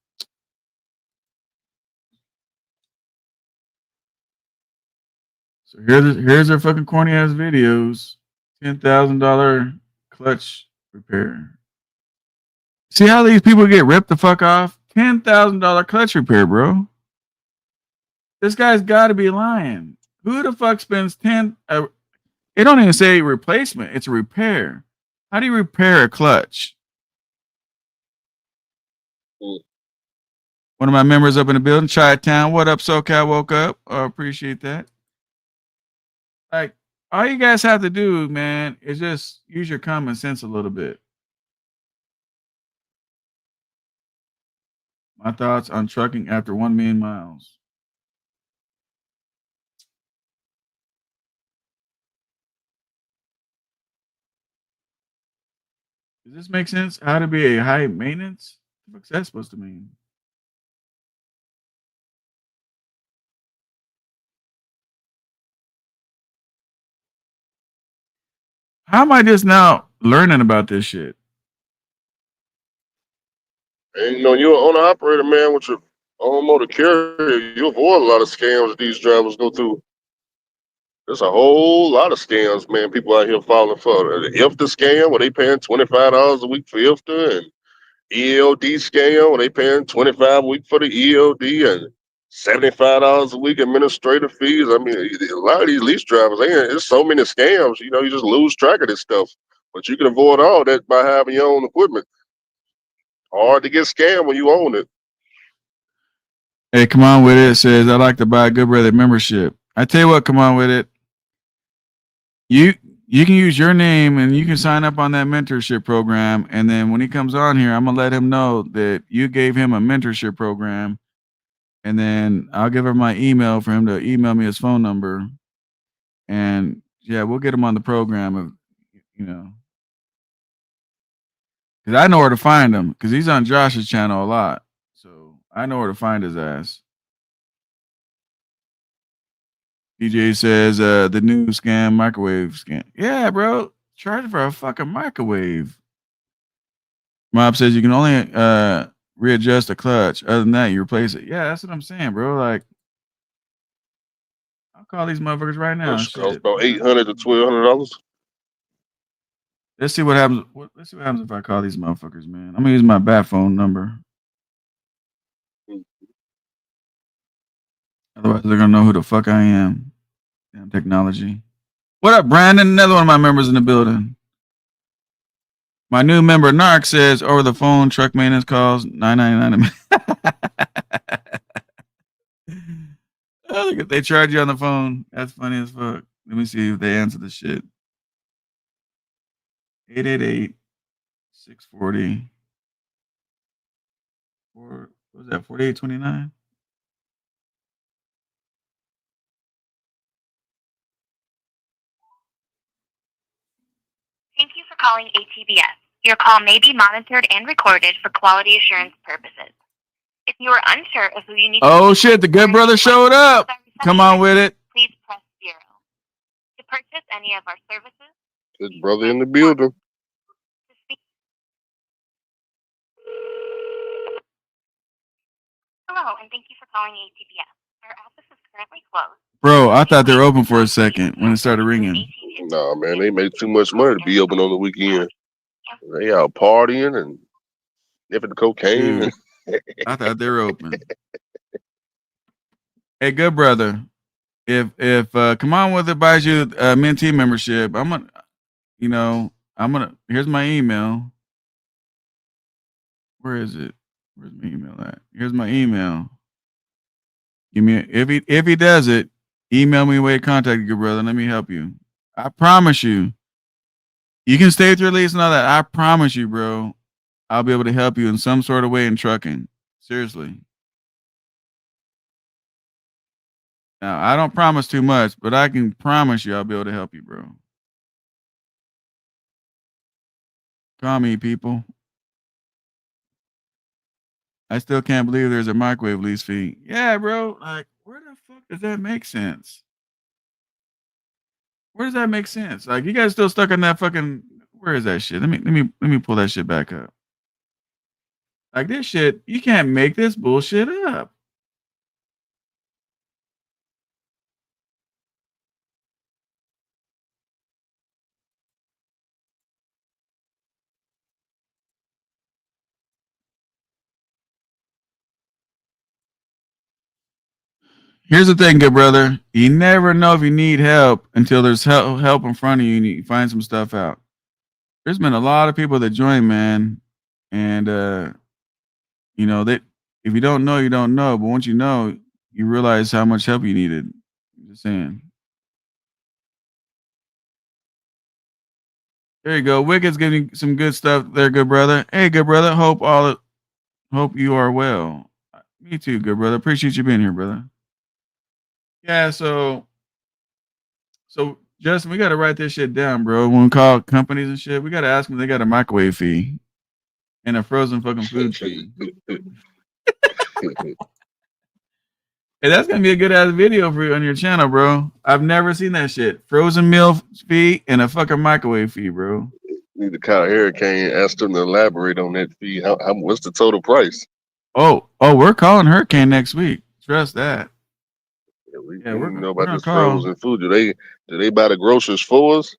So here's their fucking corny ass videos. $10,000 clutch repair. See how these people get ripped the fuck off? $10,000 clutch repair, bro. This guy's got to be lying. Who the fuck spends 10? It don't even say replacement. It's a repair. How do you repair a clutch? One of my members up in the building, Chi-Town. What up, SoCal? Woke up. Oh, appreciate that. Like, all you guys have to do, man, is just use your common sense a little bit. My thoughts on trucking after 1 million miles. Does this make sense? How to be a high maintenance? What's that supposed to mean? How am I just now learning about this shit? And you know, you're an owner operator, man, with your own motor carrier, you avoid a lot of scams that these drivers go through. There's a whole lot of scams, man. People out here falling for the IFTA scam, where they paying $25 a week for IFTA, and ELD scam, where they paying $25 a week for the ELD, and $75 a week administrative fees. I mean, a lot of these lease drivers, there's so many scams. You know, you just lose track of this stuff. But you can avoid all that by having your own equipment. Hard to get scammed when you own it. Hey, come on with it. Says I'd like to buy a Good Brother membership. I tell you what, come on with it. You can use your name and you can sign up on that mentorship program. And then when he comes on here, I'm gonna let him know that you gave him a mentorship program. And then I'll give him my email for him to email me his phone number. And yeah, we'll get him on the program of, you know. Because I know where to find him, because he's on Josh's channel a lot. So I know where to find his ass. DJ says the new scam microwave scam. Yeah, bro. Charge for a fucking microwave. Mob says you can only readjust the clutch. Other than that, you replace it. Yeah, that's what I'm saying, bro. Like, I'll call these motherfuckers right now. It costs about $800 to $1,200. Let's see what happens. Let's see what happens if I call these motherfuckers, man. I'm gonna use my bat phone number. Otherwise, they're gonna know who the fuck I am. Damn technology. What up, Brandon? Another one of my members in the building. My new member, Narc, says over the phone truck maintenance calls $9.99 a minute. Oh, look, if they charge you on the phone, that's funny as fuck. Let me see if they answer the shit. 888-640. What was that? 4829. Thank you for calling ATBS. Your call may be monitored and recorded for quality assurance purposes. If you are unsure of who you need Oh shit, the Good Brother showed up. Come on with it. Please press 0. To purchase any of our services, Good brother in the building. to speak. Hello, and thank you for calling ATBS. Our office is currently closed. Bro, I thought they were open for a second when it started ringing. Nah, man, they make too much money to be open on the weekend. They out partying and sniffing cocaine. Dude, I thought they were open. Hey, Good Brother, if Come On With It buys you a mentee membership, here's my email. Where is it? Where's my email at? Here's my email. Give me if he does it, email me where to contact you, Good Brother. Let me help you. I promise you. You can stay with your lease and all that. I promise you, bro. I'll be able to help you in some sort of way in trucking. Seriously. Now, I don't promise too much, but I can promise you I'll be able to help you, bro. Call me, people. I still can't believe there's a microwave lease fee. Yeah, bro. Like, where the fuck does that make sense? Where does that make sense? Like, you guys still stuck on that fucking. Where is that shit? Let me pull that shit back up. Like this shit, you can't make this bullshit up. Here's the thing, good brother. You never know if you need help until there's help in front of you and you find some stuff out. There's been a lot of people that join, man, and you know that if you don't know, you don't know. But once you know, you realize how much help you needed. I'm just saying. There you go. Wicked's giving some good stuff there, good brother. Hey, good brother. Hope you are well. Me too, good brother. Appreciate you being here, brother. Yeah, so Justin, we gotta write this shit down, bro. When we call companies and shit, we gotta ask them if they got a microwave fee and a frozen fucking food fee. Hey, that's gonna be a good ass video for you on your channel, bro. I've never seen that shit. Frozen meal fee and a fucking microwave fee, bro. Need to call Hurricane, ask them to elaborate on that fee. What's the total price? Oh, we're calling Hurricane next week. Trust that. Yeah, we know about this call. frozen food. Do they buy the groceries for us?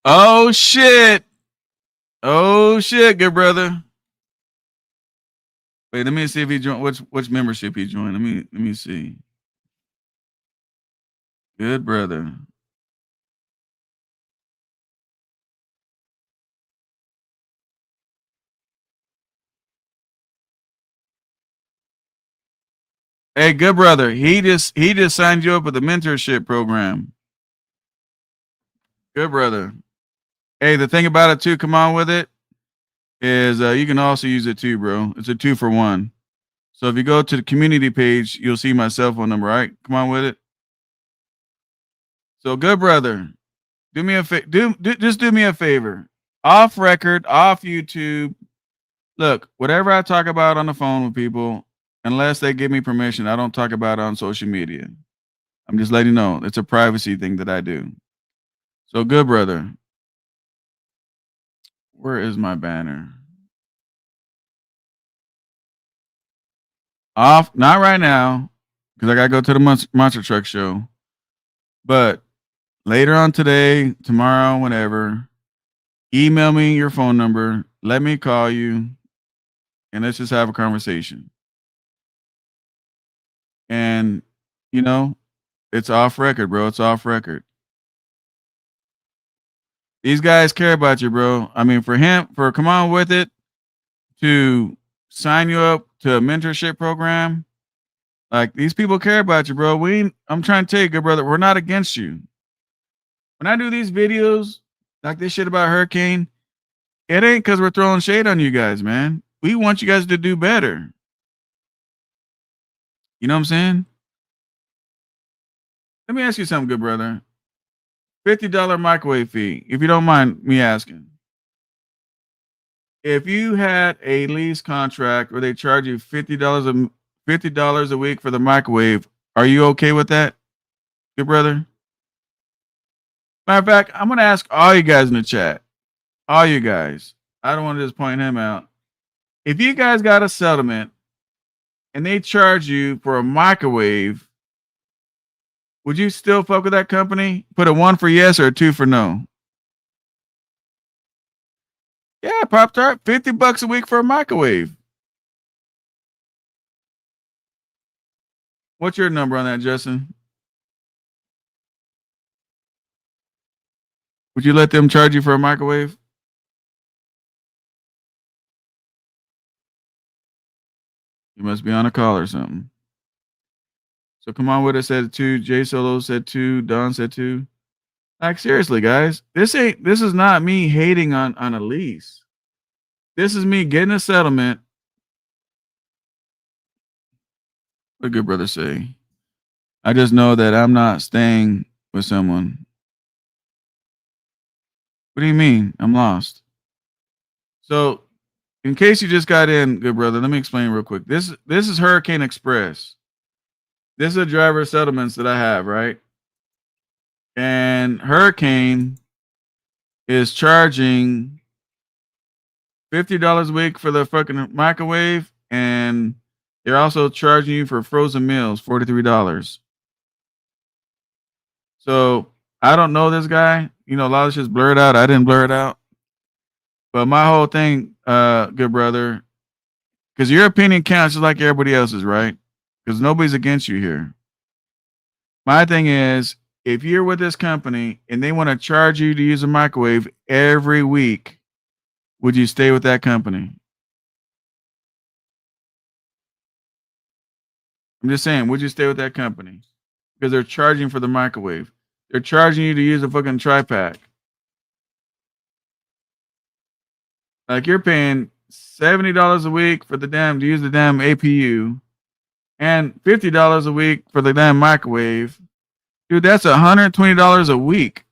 Oh shit! Oh shit, good brother. Wait, let me see if he joined. Which membership he joined? Let me see. Good brother. Hey, good brother. He just signed you up with the mentorship program. Good brother. Hey, the thing about it too, come on with it, is you can also use it too, bro. It's a 2-for-1. So if you go to the community page, you'll see my cell phone number, right? Come on with it. So good brother, do me a just do me a favor. Off record, off YouTube. Look, whatever I talk about on the phone with people, unless they give me permission, I don't talk about it on social media. I'm just letting you know. It's a privacy thing that I do. So good brother. Where is my banner? Off, not right now, because I gotta go to the monster truck show. But later on today, tomorrow, whenever, email me your phone number. Let me call you, and let's just have a conversation. And you know, it's off record, bro. It's off record. These guys care about you, bro. I mean, for come on with it, to sign you up to a mentorship program. Like these people care about you, bro. I'm trying to tell you, good brother, we're not against you. When I do these videos like this shit about Hurricane, it ain't because we're throwing shade on you guys, man. We want you guys to do better. You know what I'm saying? Let me ask you something, good brother. $50 microwave fee, if you don't mind me asking. If you had a lease contract where they charge you $50 a week for the microwave, are you okay with that, good brother? Matter of fact, I'm gonna ask all you guys in the chat. All you guys. I don't want to just point him out. If you guys got a settlement and they charge you for a microwave, would you still fuck with that company? Put a 1 for yes or a 2 for no. Yeah, Pop-Tart, $50 a week for a microwave. What's your number on that, Justin? Would you let them charge you for a microwave? You must be on a call or something. So come on with it, said 2. J Solo said 2. Don said 2. Like seriously, guys, this is not me hating on a lease. This is me getting a settlement. What good brother say? I just know that I'm not staying with someone. What do you mean? I'm lost. So, in case you just got in, good brother, let me explain real quick. This is Hurricane Express. This is a driver settlements that I have, right? And Hurricane is charging $50 a week for the fucking microwave, and they're also charging you for frozen meals, $43. So I don't know this guy. You know, a lot of shit's blurred out. I didn't blur it out. But my whole thing, good brother, because your opinion counts just like everybody else's, right? Because nobody's against you here. My thing is, if you're with this company and they want to charge you to use a microwave every week, would you stay with that company? I'm just saying, would you stay with that company? Because they're charging for the microwave. They're charging you to use a fucking tri-pack. Like you're paying $70 a week for the damn to use the damn APU and $50 a week for the damn microwave. Dude, that's $120 a week.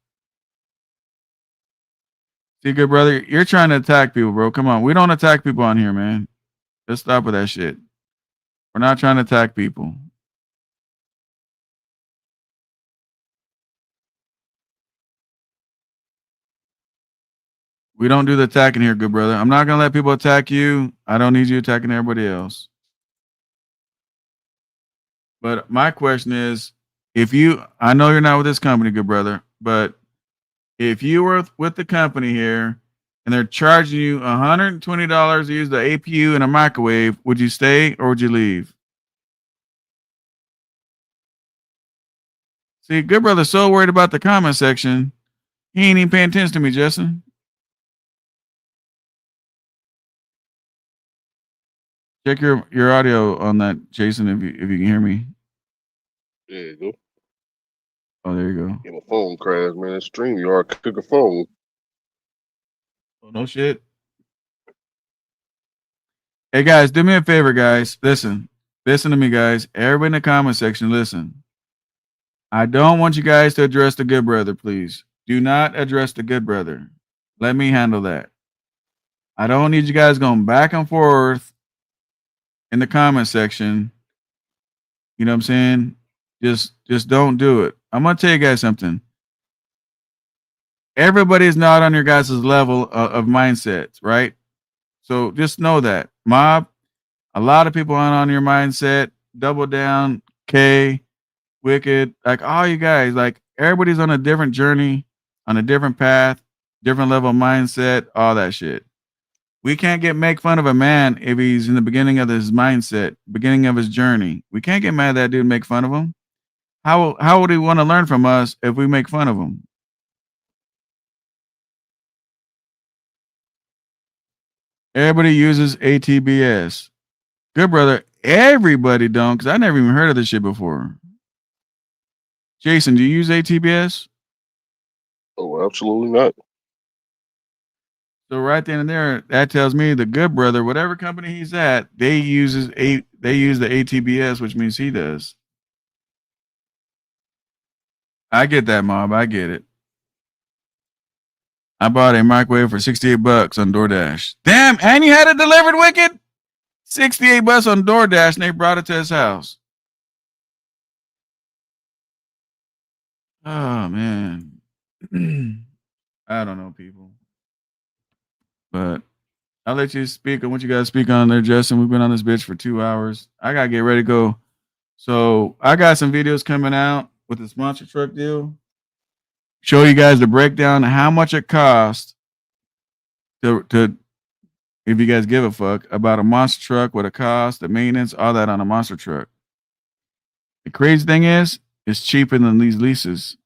See, good brother, you're trying to attack people, bro. Come on. We don't attack people on here, man. Let's stop with that shit. We're not trying to attack people. We don't do the attacking here, good brother. I'm not going to let people attack you. I don't need you attacking everybody else. But my question is, I know you're not with this company, good brother, but if you were with the company here and they're charging you $120 to use the APU and a microwave, would you stay or would you leave? See, good brother's so worried about the comment section, he ain't even paying attention to me, Justin. Check your audio on that, Jason, if you can hear me. There you go. Oh, there you go. Yeah, my phone crashed, man. StreamYard took a phone. Oh, no shit. Hey guys, do me a favor, guys. Listen to me, guys. Everybody in the comment section, listen. I don't want you guys to address the good brother, please. Do not address the good brother. Let me handle that. I don't need you guys going back and forth in the comment section. You know what I'm saying? Just don't do it. I'm gonna tell you guys something. Everybody's not on your guys' level of mindsets, right? So just know that. Mob, a lot of people aren't on your mindset. Double Down, K, Wicked, like all you guys, like everybody's on a different journey, on a different path, different level of mindset, all that shit. We can't make fun of a man if he's in the beginning of his mindset, beginning of his journey. We can't get mad at that dude and make fun of him. How would he want to learn from us if we make fun of him? Everybody uses ATBS. Good brother, everybody don't, because I never even heard of this shit before. Jason, do you use ATBS? Oh, absolutely not. So right then and there, that tells me the good brother, whatever company he's at, they use the ATBS, which means he does. I get that, Mob. I get it. I bought a microwave for $68 on DoorDash. Damn, and you had it delivered, Wicked? $68 on DoorDash, and they brought it to his house. Oh man. I don't know, people. But I'll let you speak on what you guys speak on there, Justin. We've been on this bitch for 2 hours. I gotta get ready to go. So I got some videos coming out with this monster truck deal. Show you guys the breakdown of how much it costs to if you guys give a fuck about a monster truck, what it costs, the maintenance, all that on a monster truck. The crazy thing is, it's cheaper than these leases.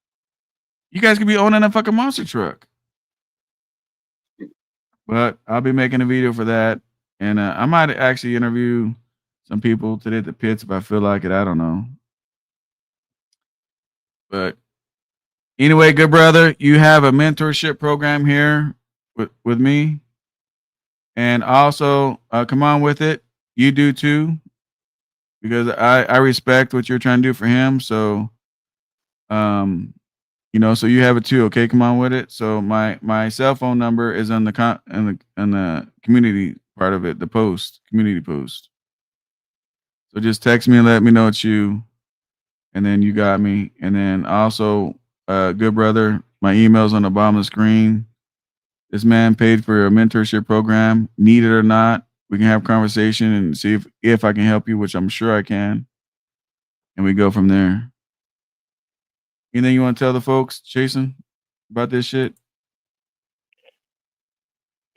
You guys could be owning a fucking monster truck. But I'll be making a video for that. And I might actually interview some people today at the pits if I feel like it. I don't know. But anyway, good brother, you have a mentorship program here with me. And also, come on with it. You do too. because I respect what you're trying to do for him. So, you know, so you have it too. Okay, come on with it. So my cell phone number is on the in the community part of it, the community post. So just text me and let me know it's you, and then you got me. And then also, good brother, my email's on the bottom of the screen. This man paid for a mentorship program. Need it or not, we can have a conversation and see if I can help you, which I'm sure I can. And we go from there. Anything you want to tell the folks, Jason, about this shit?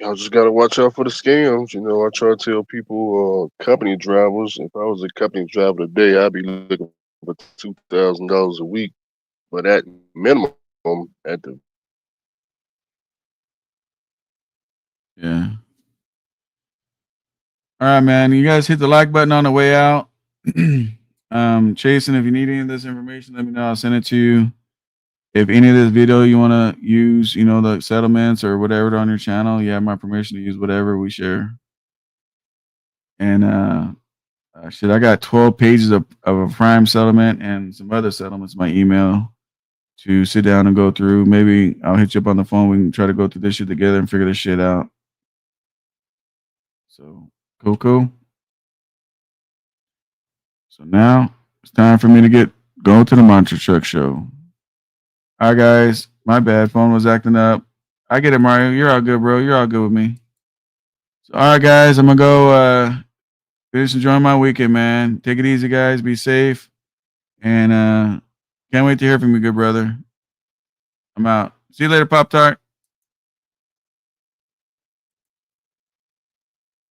Y'all just gotta watch out for the scams. You know, I try to tell people, company drivers, if I was a company driver today, I'd be looking for $2,000 a week, but at minimum, at the Yeah. All right, man. You guys hit the like button on the way out. Jason, if you need any of this information, let me know. I'll send it to you. If any of this video you want to use, you know, the settlements or whatever on your channel, you have my permission to use whatever we share. And shit, I got 12 pages of a prime settlement and some other settlements in my email to sit down and go through. Maybe I'll hit you up on the phone. We can try to go through this shit together and figure this shit out. So cool. So now it's time for me to go to the Monster Truck Show. All right, guys. My bad. Phone was acting up. I get it, Mario. You're all good, bro. You're all good with me. So, all right, guys. I'm going to go finish enjoying my weekend, man. Take it easy, guys. Be safe. And can't wait to hear from you, good brother. I'm out. See you later, Pop-Tart.